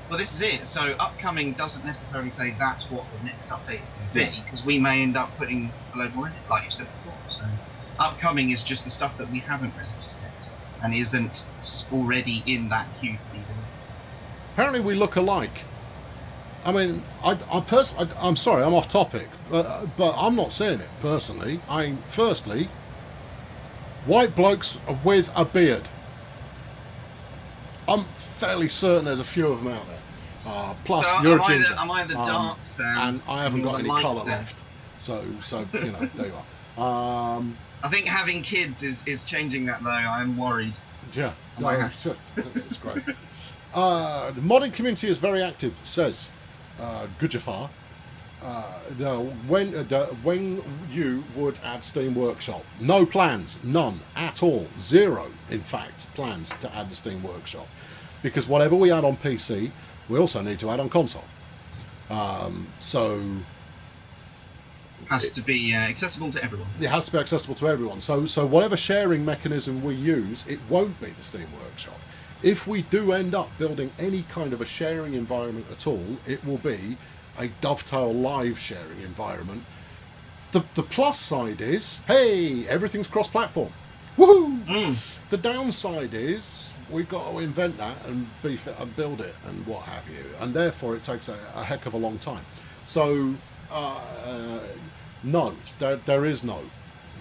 Well, this is it. So upcoming doesn't necessarily say that's what the next update is going to be, because we may end up putting a load more in it, like you said before. So upcoming is just the stuff that we haven't released yet and isn't already in that queue to be released. Apparently we look alike. I mean, I'm sorry, I'm off topic, but I'm not saying it personally. Firstly, white blokes with a beard. I'm fairly certain there's a few of them out there. Plus, so you're a ginger. am I the dark and I haven't got any colour left. So there you are. I think having kids is changing that, though. I'm worried. Yeah, it's great. The modding community is very active, says Gujafar. when you would add Steam Workshop. No plans, none at all, zero, in fact, plans to add the Steam Workshop, because whatever we add on PC, we also need to add on console. So has to be accessible to everyone. It has to be accessible to everyone. So whatever sharing mechanism we use, it won't be the Steam Workshop. If we do end up building any kind of a sharing environment at all, it will be a Dovetail live sharing environment. The plus side is, hey, everything's cross-platform. Woohoo! The downside is we've got to invent that and beef it and build it and what have you, and therefore it takes a heck of a long time. So no, there is no.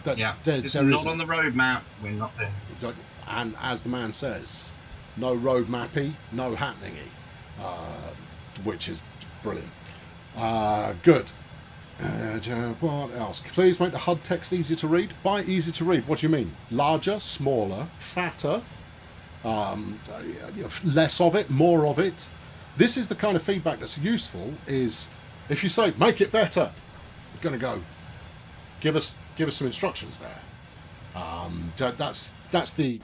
It's not on the roadmap. We're not there. And as the man says, no roadmappy, no happeningy, which is brilliant. Good. What else? Please make the HUD text easier to read. By easy to read, what do you mean? Larger, smaller, fatter, less of it, more of it? This is the kind of feedback that's useful. Is if you say make it better, you're going to go give us some instructions there. That's the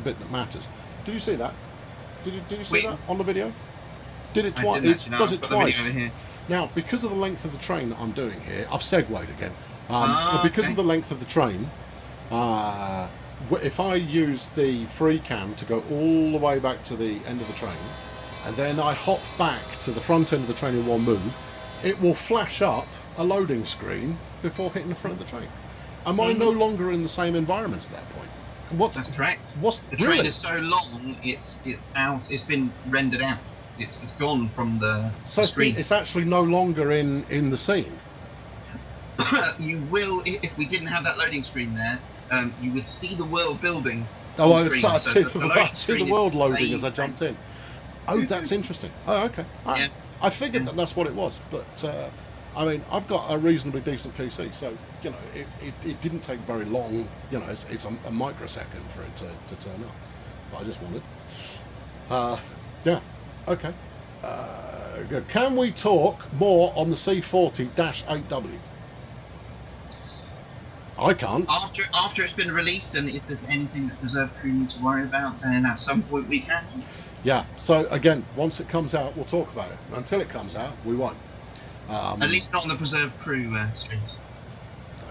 bit that matters. Did you see that? Did you see that on the video? Did it twice? It does it twice. Now, because of the length of the train that I'm doing here, I've segued again. Because of the length of the train, if I use the free cam to go all the way back to the end of the train, and then I hop back to the front end of the train in one move, it will flash up a loading screen before hitting the front of the train. Am I no longer in the same environment at that point? That's correct. The train is so long, it's out. It's been rendered out. It's gone from the screen. It's actually no longer in the scene. You will, if we didn't have that loading screen there, you would see the world building. I see the world loading as I jumped in. Oh, that's interesting. Oh, okay. Right. Yeah. I figured that that's what it was, but I mean, I've got a reasonably decent PC, so you know, it didn't take very long. You know, it's a microsecond for it to turn up. But I just wanted. Yeah. Okay. Good. Can we talk more on the C40-8W? I can't. After it's been released, and if there's anything that Preserve Crew need to worry about, then at some point we can. Yeah. So again, once it comes out, we'll talk about it. Until it comes out, we won't. At least not on the Preserve Crew streams.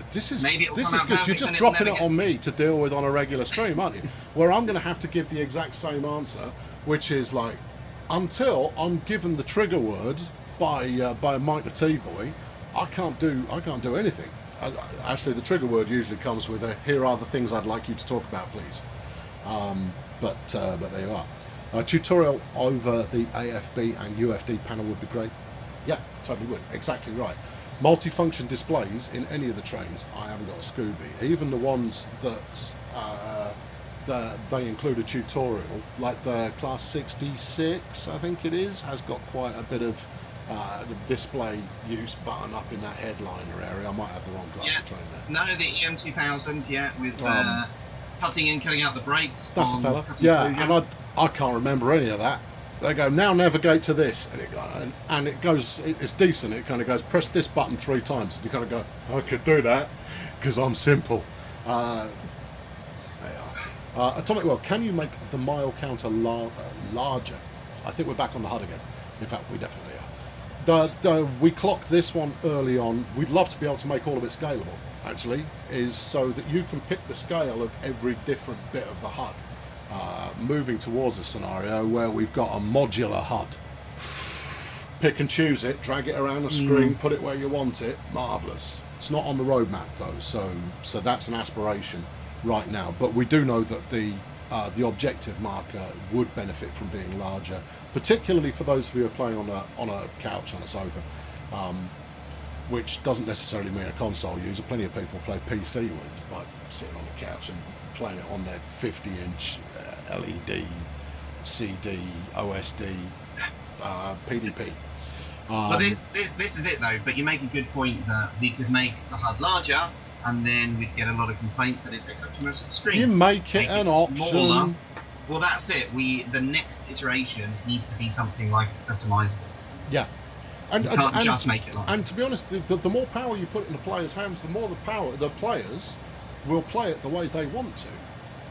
This is Maybe good. You're just dropping it on me to deal with on a regular stream, aren't you? Where I'm going to have to give the exact same answer, which is like, until I'm given the trigger word by Mike the T-Boy, I can't do anything. Actually, the trigger word usually comes with a "Here are the things I'd like you to talk about, please." But there you are. A tutorial over the AFB and UFD panel would be great. Yeah, totally would. Exactly right. Multifunction displays in any of the trains, I haven't got a Scooby. Even the ones that they include a tutorial, like the Class 66, I think it is, has got quite a bit of display use button up in that headliner area. I might have the wrong class of train there. No, the EM2000, with cutting in, cutting out the brakes. That's the fella. Yeah, and I can't remember any of that. They go, now navigate to this, and it goes, it's decent. It kind of goes, press this button 3 times. And you kind of go, I could do that because I'm simple. Atomic World, can you make the mile counter larger? I think we're back on the HUD again. In fact, we definitely are. We clocked this one early on. We'd love to be able to make all of it scalable, actually, is so that you can pick the scale of every different bit of the HUD. Moving towards a scenario where we've got a modular HUD. Pick and choose it, drag it around the screen, put it where you want it. Marvellous. It's not on the roadmap though, so that's an aspiration right now. But we do know that the objective marker would benefit from being larger, particularly for those of you who are playing on a couch, on a sofa, which doesn't necessarily mean a console user. Plenty of people play PC with, by sitting on the couch and playing it on their 50-inch LED, CD, OSD, PDP. Well, this is it though. But you make a good point that we could make the HUD larger, and then we'd get a lot of complaints that it takes up too much of the screen. You make it an option. Smaller. Well, that's it. The next iteration needs to be something like it's customizable. Yeah, And, You can't and, just make it live. And to be honest, the more power you put in the players' hands, the more the players will play it the way they want to.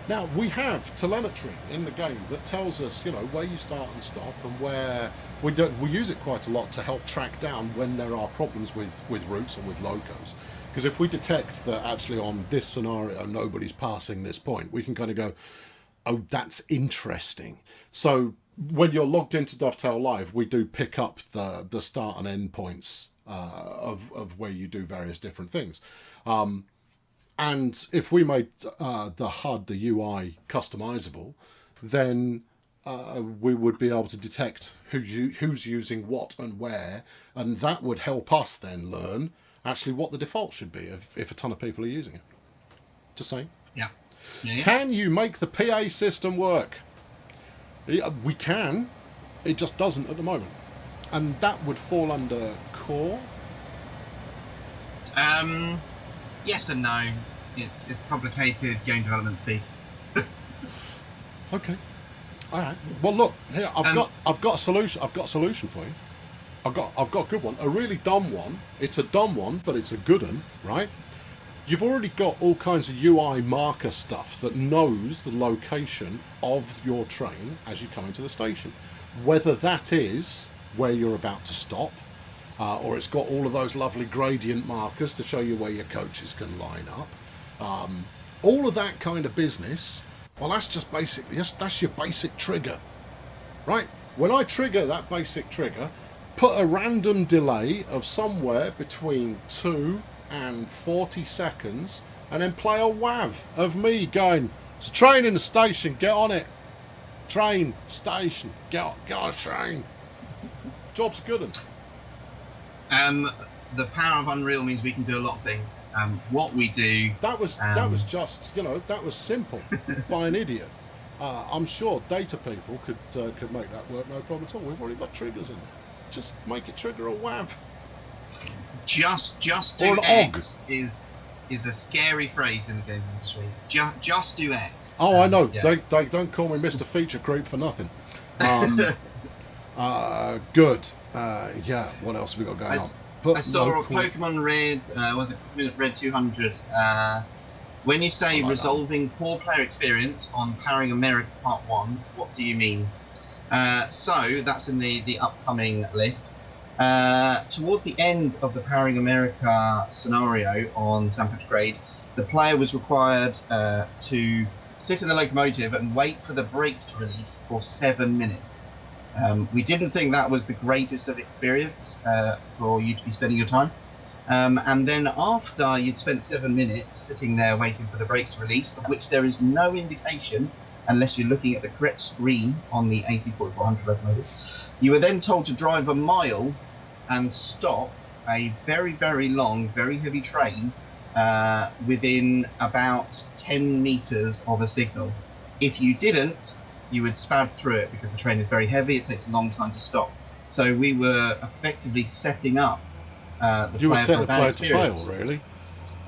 Now, we have telemetry in the game that tells us, where you start and stop, and where we use it quite a lot to help track down when there are problems with routes or with locos. Because if we detect that actually on this scenario nobody's passing this point, we can kind of go, oh, that's interesting. So when you're logged into Dovetail Live, we do pick up the start and end points of where you do various different things. And if we made the HUD, the UI customizable, then we would be able to detect who's using what and where, and that would help us then learn actually what the default should be if a ton of people are using it. Just saying. Yeah. Can you make the PA system work? We can. It just doesn't at the moment. And that would fall under core? Yes and no. It's complicated game development speak. Okay. All right. Well, look here. I've got a solution. I've got a solution for you. I've got a good one. A really dumb one. It's a dumb one, but it's a good one, right? You've already got all kinds of UI marker stuff that knows the location of your train as you come into the station. Whether that is where you're about to stop, or it's got all of those lovely gradient markers to show you where your coaches can line up. All of that kind of business, well, that's just basically, that's your basic trigger, right? When I trigger that basic trigger, put a random delay of somewhere between 2 and 40 seconds, and then play a WAV of me going, "It's a train in the station, get on it. Train, station, get on a train." Job's a good one. The power of Unreal means we can do a lot of things. What we do... That was just, that was simple by an idiot. I'm sure data people could make that work, no problem at all. We've already got triggers in there. Just make it trigger a WAV. Just do X is a scary phrase in the game industry. Just do X. Oh, I know. Yeah. They don't call me Mr. Feature Creep for nothing. Good. Yeah. What else have we got going on? I saw Pokemon Red. Was it Red 200? When you say resolving poor player experience on Powering America Part 1, what do you mean? So that's in the upcoming list. Towards the end of the Powering America scenario on St. Patrick's Grade, the player was required to sit in the locomotive and wait for the brakes to release for 7 minutes. We didn't think that was the greatest of experience for you to be spending your time. And then after you'd spent 7 minutes sitting there waiting for the brakes to release, of which there is no indication unless you're looking at the correct screen on the AC4400 locomotive, you were then told to drive a mile and stop a very, very long, very heavy train within about 10 meters of a signal. If you didn't, you would spad through it because the train is very heavy, it takes a long time to stop. So we were effectively setting up the player for a bad experience. To fail, really?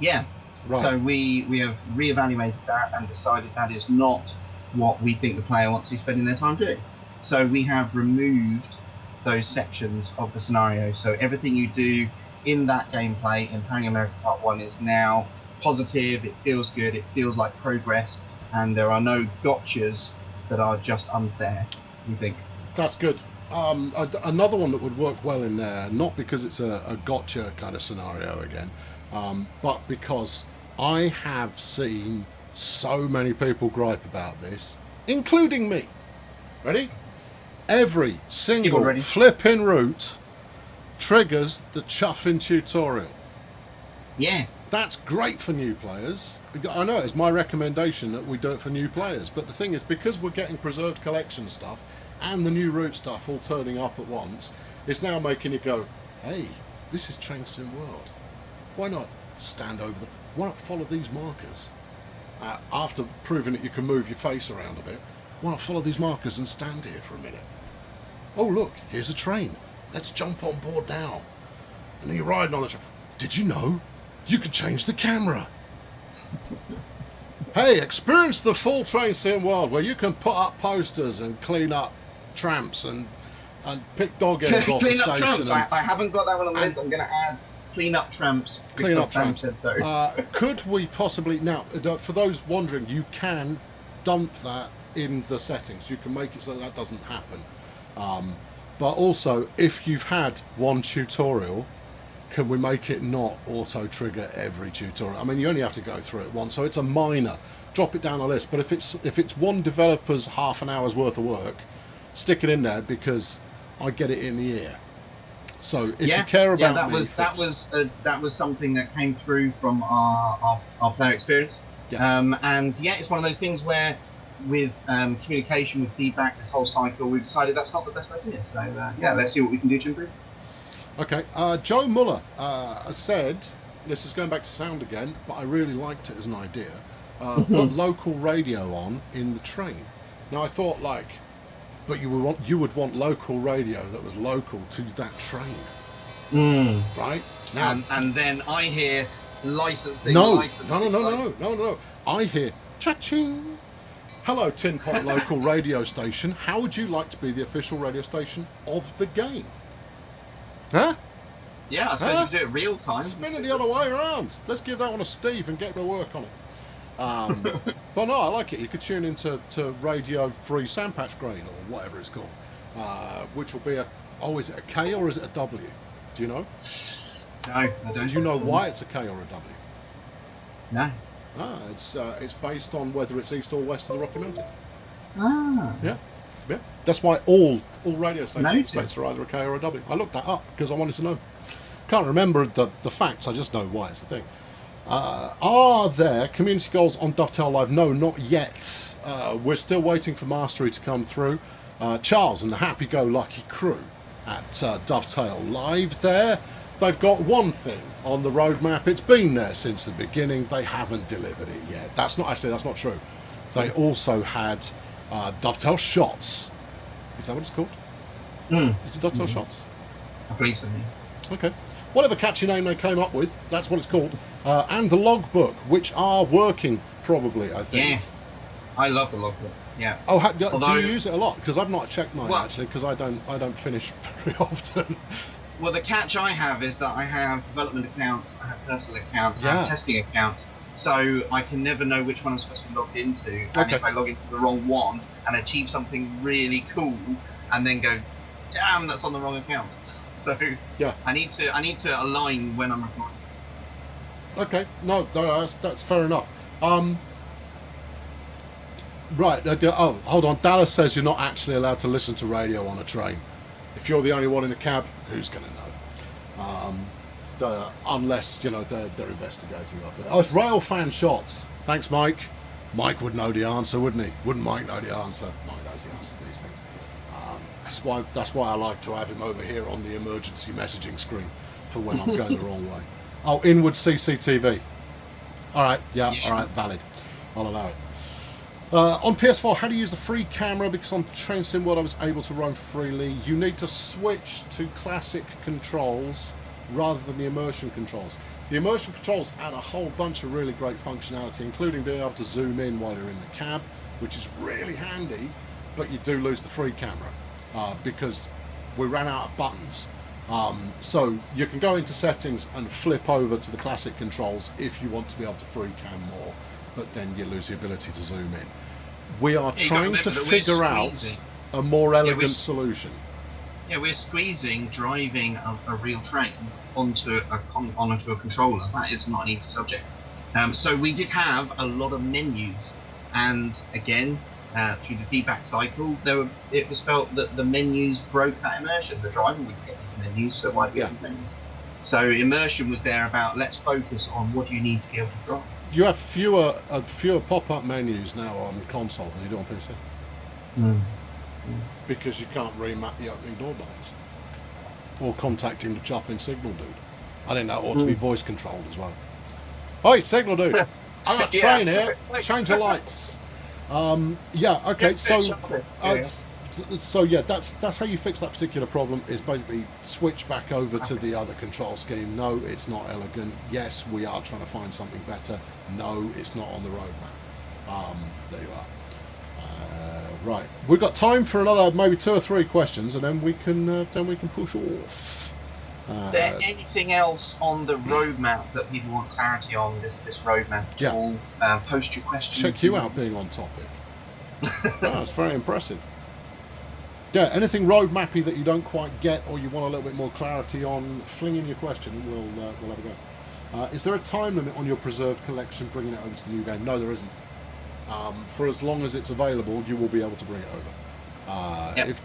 Yeah. Right. So we have reevaluated that and decided that is not what we think the player wants to be spending their time doing. So we have removed those sections of the scenario. So everything you do in that gameplay in Powering America Part 1 is now positive, it feels good, it feels like progress, and there are no gotchas that are just unfair, we think. That's good. Another one that would work well in there, not because it's a gotcha kind of scenario again, but because I have seen so many people gripe about this, including me. Ready? Every single flipping route triggers the chuffing tutorial. Yes. That's great for new players. I know it's my recommendation that we do it for new players, but the thing is, because we're getting preserved collection stuff and the new route stuff all turning up at once, it's now making you go, hey, this is Train Sim World. Why not stand over the... Why not follow these markers? After proving that you can move your face around a bit, why not follow these markers and stand here for a minute? Oh, look, here's a train. Let's jump on board now. And then you're riding on the train. Did you know you can change the camera? Hey, experience the full Train Sim World where you can put up posters and clean up tramps and and pick dog eggs off the Clean up station. tramps. I haven't got that one on the list. I'm going to add clean up tramps. Clean up Sam tramps. said so. Could we possibly now? For those wondering, you can dump that in the settings. You can make it so that doesn't happen. But also, if you've had one tutorial, can we make it not auto trigger every tutorial? I mean, you only have to go through it once, so it's a minor. Drop it down the list. But if it's one developer's half an hour's worth of work, stick it in there because I get it in the ear. So if you care about that was something that came through from our player experience. And it's one of those things where with communication, with feedback, this whole cycle, we've decided that's not the best idea. So let's see what we can do to improve. Okay, Joe Muller said, this is going back to sound again, but I really liked it as an idea, put local radio on in the train. Now I thought but you would want local radio that was local to that train, right? Now, and then I hear licensing. No. I hear cha-ching. Hello, Tin Pot local radio station. How would you like to be the official radio station of the game? Huh? Yeah, I suppose you could do it real time. Spin it the other way around. Let's give that one a Steve and get to work on it. But no, I like it. You could tune into Radio Free Sandpatch Grade or whatever it's called, which will be is it a K or is it a W? Do you know? No, I don't. Do you know why it's a K or a W? No. It's based on whether it's east or west of the Rocky Mountains. Yeah. That's why all radio stations are either a K or a W. I looked that up because I wanted to know. Can't remember the facts. I just know why it's the thing. Are there community goals on Dovetail Live? No, not yet. We're still waiting for Mastery to come through. Charles and the happy-go-lucky crew at Dovetail Live there. They've got one thing on the roadmap. It's been there since the beginning. They haven't delivered it yet. That's not true. They also had Dovetail Shots. Is that what it's called? Is it Dovetail Shots? I believe so. Okay. Whatever catchy name they came up with, that's what it's called. And the logbook, which are working probably, I think. Yes. I love the logbook. Yeah. Oh, do you use it a lot? Because I've not checked mine actually, because I don't finish very often. Well, the catch I have is that I have development accounts, I have personal accounts, I have testing accounts, so I can never know which one I'm supposed to be logged into. And if I log into the wrong one and achieve something really cool, and then go, damn, that's on the wrong account. So I need to align when I'm recording. Okay, no, that's fair enough. Right. Hold on. Dallas says you're not actually allowed to listen to radio on a train. If you're the only one in the cab, who's going to know? Unless they're investigating. Oh, it's rail fan shots. Thanks, Mike. Mike would know the answer, wouldn't he? Wouldn't Mike know the answer? Mike knows the answer to these things. That's why I like to have him over here on the emergency messaging screen for when I'm going the wrong way. Oh, inward CCTV. All right, all right, valid. I'll allow it. On PS4, how do you use the free camera? Because on Train Sim World I was able to roam freely. You need to switch to classic controls rather than the immersion controls. The immersion controls add a whole bunch of really great functionality, including being able to zoom in while you're in the cab, which is really handy, but you do lose the free camera because we ran out of buttons. So you can go into settings and flip over to the classic controls if you want to be able to free cam more, but then you lose the ability to zoom in. We are trying to figure out a more elegant solution. Yeah, we're squeezing driving a real train onto a controller. That is not an easy subject. So we did have a lot of menus, and again, through the feedback cycle, it was felt that the menus broke that immersion. The driver would get these menus, so why do we have these menus? So immersion was there about let's focus on what you need to be able to drive. You have fewer pop-up menus now on console than you do on PC. Because you can't remap the opening door buttons or contacting the chuffing signal dude. I think that ought to be voice controlled as well. Oi, signal dude! I got a train here. Change the lights. Okay. So that's how you fix that particular problem. Is basically switch back over to the other control scheme. No, it's not elegant. Yes, we are trying to find something better. No, it's not on the roadmap. There you are. Right. We've got time for another maybe 2 or 3 questions, and then we can push off. Is there anything else on the roadmap that people want clarity on? This roadmap at all? Post your questions. Check you out being on topic. Wow, that's very impressive. Yeah, anything roadmappy that you don't quite get or you want a little bit more clarity on, fling in your question and we'll have a go. Is there a time limit on your preserved collection bringing it over to the new game? No, there isn't. For as long as it's available, you will be able to bring it over. Yep.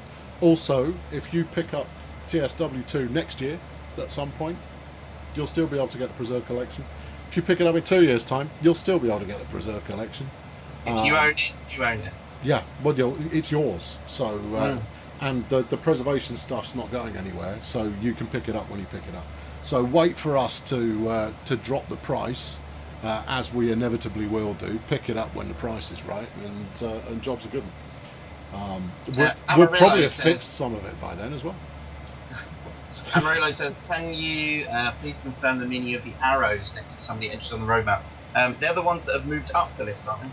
If you pick up TSW2 next year at some point, you'll still be able to get the preserved collection. If you pick it up in 2 years' time, you'll still be able to get the preserved collection. If you own it, you own it. Yeah, well, it's yours. So, and the preservation stuff's not going anywhere, so you can pick it up when you pick it up. So wait for us to drop the price, as we inevitably will do. Pick it up when the price is right, and jobs are good. We'll probably have fixed some of it by then as well. Amarillo says, can you please confirm the meaning of the arrows next to some of the edges on the roadmap? They're the ones that have moved up the list, aren't they?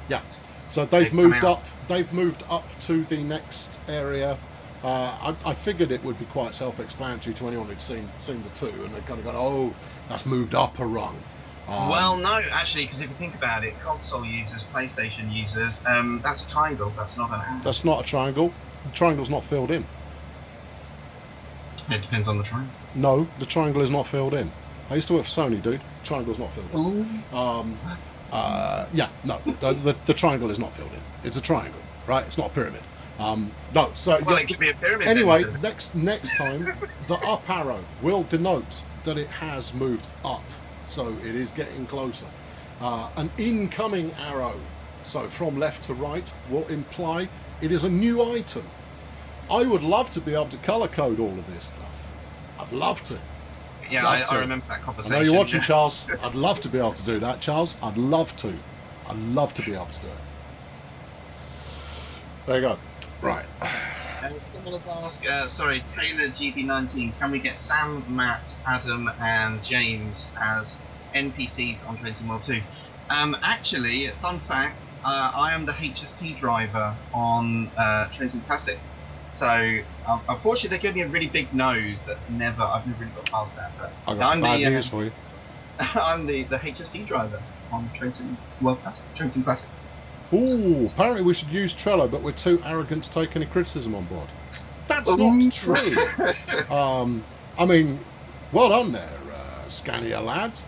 Yeah. So they've moved up. They've moved up to the next area. I figured it would be quite self-explanatory to anyone who'd seen the 2, and they kind of go, "Oh, that's moved up a rung." Well, no, actually, because if you think about it, console users, PlayStation users, that's a triangle. That's not an arrow. That's not a triangle. The triangle's not filled in. It depends on the triangle. No, the triangle is not filled in. I used to work for Sony, dude. The triangle's not filled in. Yeah, no, the triangle is not filled in. It's a triangle, right? It's not a pyramid. No, so well, it could be a pyramid. Anyway, next time, the up arrow will denote that it has moved up, so it is getting closer. An incoming arrow, so from left to right, will imply it is a new item. I would love to be able to color code all of this stuff. I'd love to. Yeah, I remember that conversation. I know you're watching, Charles. I'd love to be able to do that, Charles. I'd love to. I'd love to be able to do it. There you go. Right. Someone has asked, sorry, Taylor GB19, can we get Sam, Matt, Adam, and James as NPCs on Train Sim World 2? Actually, fun fact, I am the HST driver on Train Sim Classic. So, unfortunately, they gave me a really big nose. I've never really got past that. But I've got some bad news for you. I'm the HST driver on Train Sim World Classic. Train Sim Classic. Ooh, apparently we should use Trello, but we're too arrogant to take any criticism on board. That's not true. I mean, well done there, Scania lad.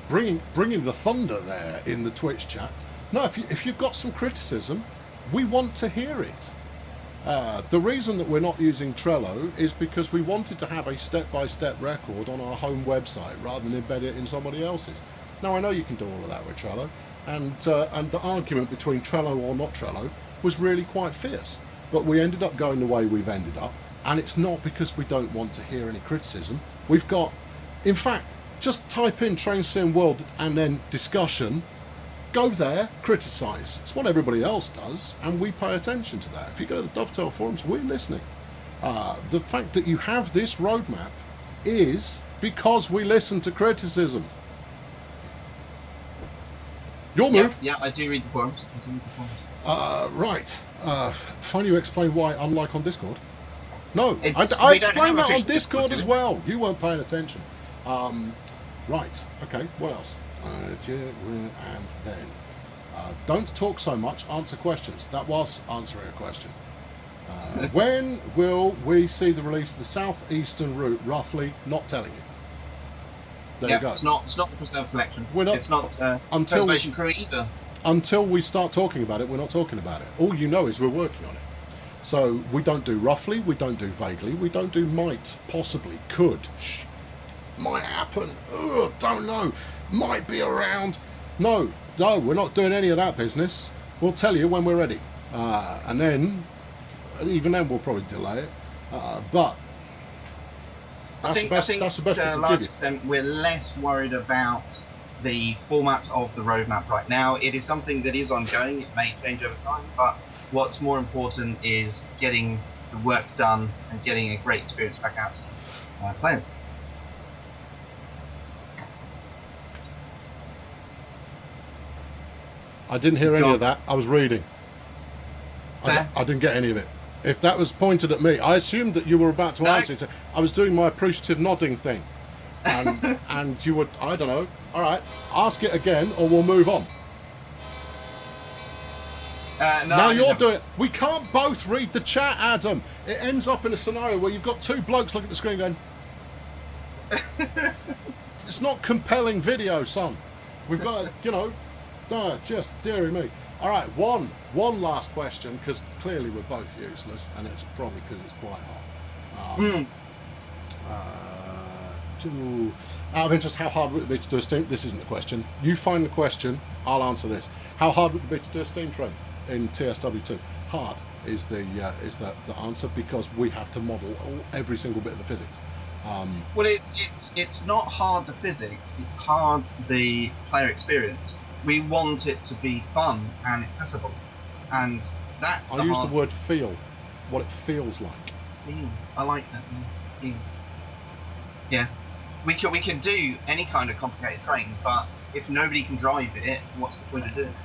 Bringing the thunder there in the Twitch chat. No, if you've got some criticism, we want to hear it. The reason that we're not using Trello is because we wanted to have a step-by-step record on our home website rather than embed it in somebody else's. Now, I know you can do all of that with Trello, and the argument between Trello or not Trello was really quite fierce, but we ended up going the way we've ended up, and it's not because we don't want to hear any criticism. We've got, in fact, just type in Train Sim World and then discussion. Go there, criticise. It's what everybody else does, and we pay attention to that. If you go to the Dovetail forums, we're listening. The fact that you have this roadmap is because we listen to criticism. Your move. Yeah, I do read the forums. Right. Find you explain why, unlike on Discord. No, It's- I we don't explained have that on official Discord Discord, as do we? well. You weren't paying attention. Right. Okay. What else? And then. Don't talk so much. Answer questions. That was answering a question. When will we see the release of the southeastern route? Roughly, not telling you. There you go. It's not the preserved collection. We're not- It's not until preservation crew either. Until we start talking about it, we're not talking about it. All you know is we're working on it. So we don't do roughly, we don't do vaguely, we don't do might, possibly, could, might happen, don't know, might be around. No, we're not doing any of that business. We'll tell you when we're ready. And then, even then we'll probably delay it. But I think that's the best we to a can large give you. extent we're less worried about the format of the roadmap right now. It is something that is ongoing. It may change over time, but what's more important is getting the work done and getting a great experience back out to players. I didn't hear any of that. I was reading. I didn't get any of it. If that was pointed at me, I assumed that you were about to answer it. I was doing my appreciative nodding thing. And you would, I don't know. All right, ask it again or we'll move on. No, now you're doing it. We can't both read the chat, Adam. It ends up in a scenario where you've got two blokes looking at the screen going, it's not compelling video, son. We've got to, just dearie me. All right, one last question, because clearly we're both useless, and it's probably because it's quite hard. Out of interest, how hard would it be to do a steam? This isn't the question. You find the question, I'll answer this. How hard would it be to do a steam train in TSW2? Hard is the answer, because we have to model every single bit of the physics. Well, it's not hard the physics, it's hard the player experience. We want it to be fun and accessible, and that's I use the word feel, what it feels like. Yeah, I like that. Yeah, we can do any kind of complicated train, but if nobody can drive it, what's the point of doing it?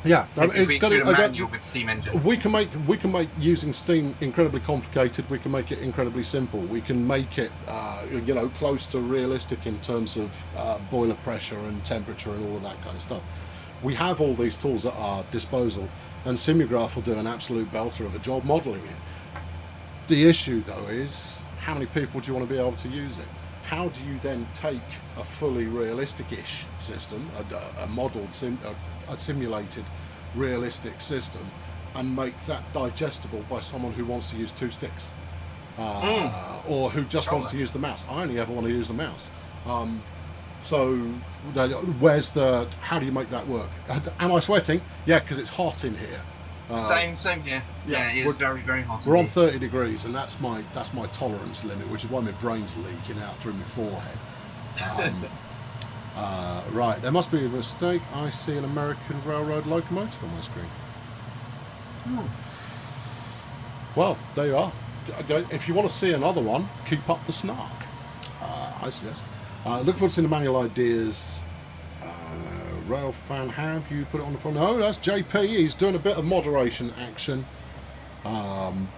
Yeah, it's got a manual with steam engine. We can make using steam incredibly complicated. We can make it incredibly simple. We can make it close to realistic in terms of boiler pressure and temperature and all of that kind of stuff. We have all these tools at our disposal, and Simulgraph will do an absolute belter of a job modelling it. The issue though is, how many people do you want to be able to use it? How do you then take a fully realistic-ish system, a modelled, a simulated, realistic system, and make that digestible by someone who wants to use two sticks, or who just wants to use the mouse? I only ever want to use the mouse. So where's the? How do you make that work? Am I sweating? Yeah, because it's hot in here. Same here. Yeah, it is very, very hot. We're on 30 degrees, and that's my tolerance limit, which is why my brain's leaking out through my forehead. Right, there must be a mistake. I see an American Railroad locomotive on my screen. Well, there you are. If you want to see another one, keep up the snark, I suggest. Look forward to seeing the manual ideas. Rail fan, have you put it on the front? No, that's JP. He's doing a bit of moderation action. I'm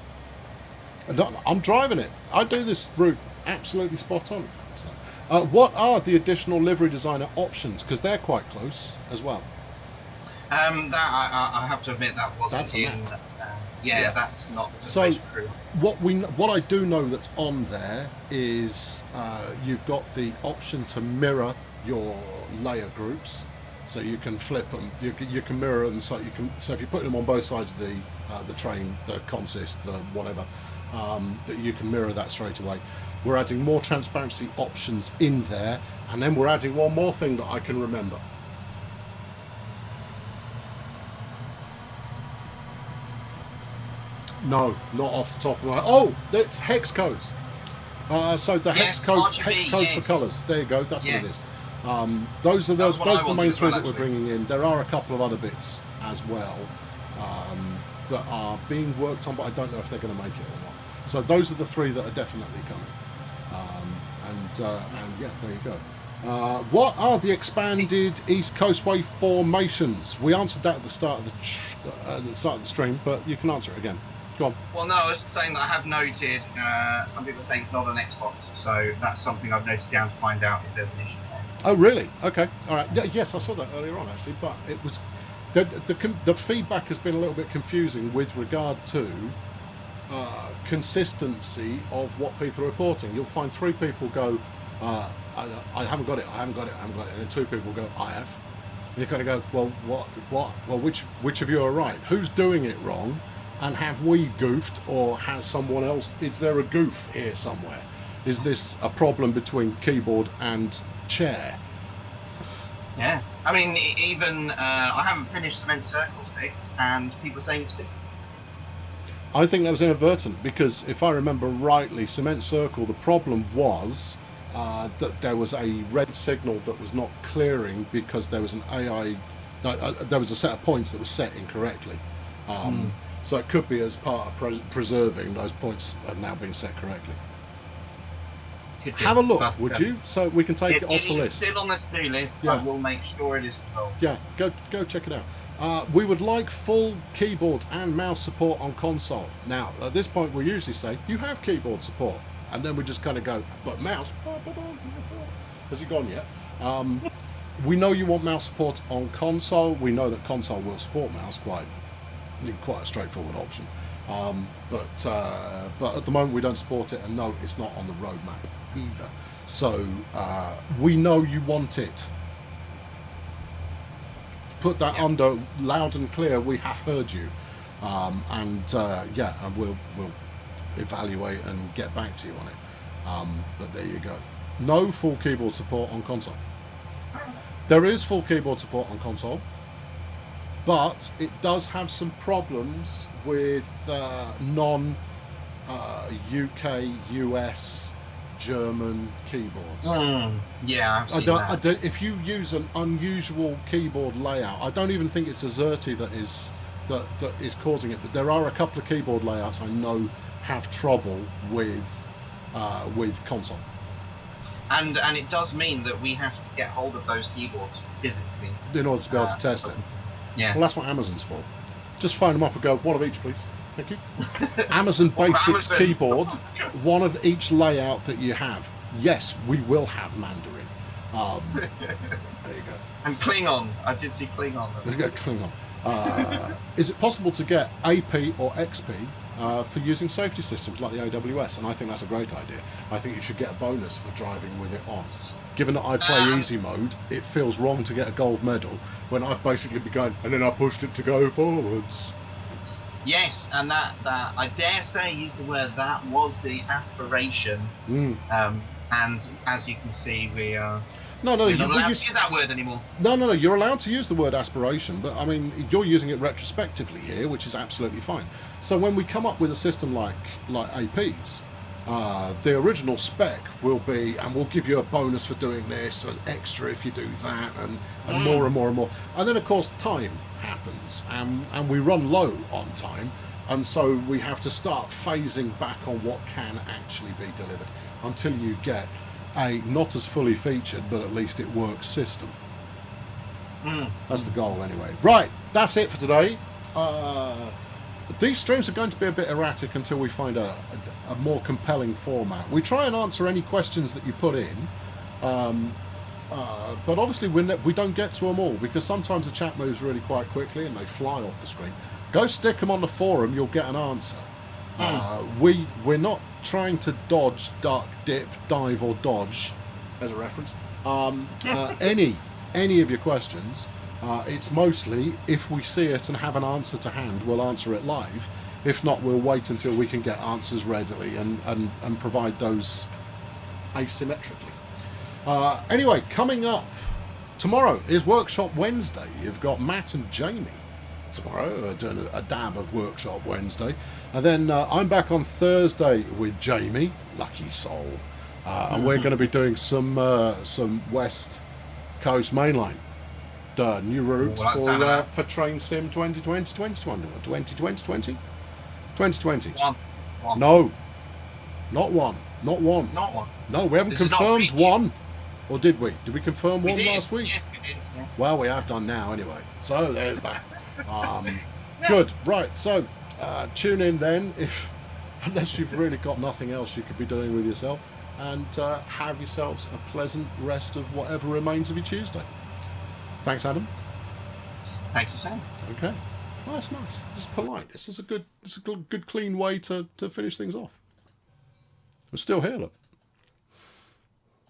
driving it. I do this route absolutely spot on. What are the additional livery designer options? Because they're quite close as well. That I have to admit that wasn't in. Yeah, that's not the so crew. What I do know that's on there is you've got the option to mirror your layer groups, so you can flip them. You can mirror them, so if you put them on both sides of the train, the consist, the whatever, that you can mirror that straight away. We're adding more transparency options in there, and then we're adding one more thing that I can remember. No, not off the top of my... Oh, it's hex codes. So the hex codes for colours. There you go. That's what it is. Those are the main three that we're bringing in. There are a couple of other bits as well that are being worked on, but I don't know if they're going to make it or not. So those are the three that are definitely coming. And yeah, there you go. What are the expanded East Coastway formations? We answered that at the start of the stream, but you can answer it again. Go on. Well, no, I was saying that I have noted. Some people are saying it's not on Xbox, so that's something I've noted down to find out if there's an issue there. Oh, really? Okay. All right. Yeah, yes, I saw that earlier on actually, but it was the feedback has been a little bit confusing with regard to consistency of what people are reporting. You'll find 3 people go, I haven't got it, and then 2 people go, I have. And you're going to go, well, what? Well, which of you are right? Who's doing it wrong? And have we goofed, or has someone else? Is there a goof here somewhere? Is this a problem between keyboard and chair? Yeah, I mean, even I haven't finished Cement Circle's fix, and people are saying it's fixed. I think that was inadvertent, because if I remember rightly, Cement Circle, the problem was that there was a red signal that was not clearing because there was an AI, there was a set of points that was set incorrectly. So it could be as part of preserving those points have now been set correctly. Have a look, would you? So we can take it off the list. It's still on the to-do list. Yeah. I will make sure it is resolved. Yeah, go check it out. We would like full keyboard and mouse support on console. Now, at this point, we usually say, you have keyboard support. And then we just kind of go, but mouse? Has it gone yet? We know you want mouse support on console. We know that console will support mouse, quite a straightforward option. But at the moment we don't support it, and no, it's not on the roadmap either. So we know you want it. Put that under loud and clear. We have heard you, and we'll evaluate and get back to you on it. But there you go. No full keyboard support on console. There is full keyboard support on console, but it does have some problems with non-UK, US, German keyboards. Yeah, I've seen that. If you use an unusual keyboard layout, I don't even think it's Azerty that is causing it, but there are a couple of keyboard layouts I know have trouble with console. And it does mean that we have to get hold of those keyboards physically In order to be able to test it. Yeah. Well, that's what Amazon's for. Just phone them up and go, one of each, please. Thank you. Amazon Basics keyboard, one of each layout that you have. Yes, we will have Mandarin. There you go. And Klingon. I did see Klingon. There you go, Klingon. Is it possible to get AP or XP for using safety systems like the AWS? And I think that's a great idea. I think you should get a bonus for driving with it on. Given that I play easy mode, it feels wrong to get a gold medal when I've basically been going, and then I pushed it to go forwards. Yes, and that I dare say, use the word, that was the aspiration. And as you can see, we're not allowed to use that word anymore. No, you're allowed to use the word aspiration, but I mean, you're using it retrospectively here, which is absolutely fine. So when we come up with a system like APs, the original spec will be, and we'll give you a bonus for doing this, and extra if you do that, and more and more and more. And then, of course, time happens, and we run low on time, and so we have to start phasing back on what can actually be delivered until you get a not as fully featured, but at least it works system. That's the goal anyway. Right, that's it for today. These streams are going to be a bit erratic until we find a more compelling format. We try and answer any questions that you put in, but obviously we don't get to them all, because sometimes the chat moves really quite quickly and they fly off the screen. Go stick them on the forum, you'll get an answer. We're not trying to dodge, duck, dip, dive or dodge, as a reference, any of your questions. It's mostly, if we see it and have an answer to hand, we'll answer it live. If not, we'll wait until we can get answers readily and provide those asymmetrically. Anyway, coming up tomorrow is Workshop Wednesday. You've got Matt and Jamie tomorrow doing a dab of Workshop Wednesday, and then I'm back on Thursday with Jamie, lucky soul, and we're going to be doing some West Coast mainline new routes for Train Sim 2020. No, not one. No, we haven't confirmed one. Or did we? Did we confirm one last week? Yes, we did. Yeah. Well, we have done now anyway. So there's that. Good. Right. So tune in then, unless you've really got nothing else you could be doing with yourself, and have yourselves a pleasant rest of whatever remains of your Tuesday. Thanks, Adam. Thank you, Sam. Okay. Well, that's nice. This is polite. This is a good clean way to finish things off. We're still here, look.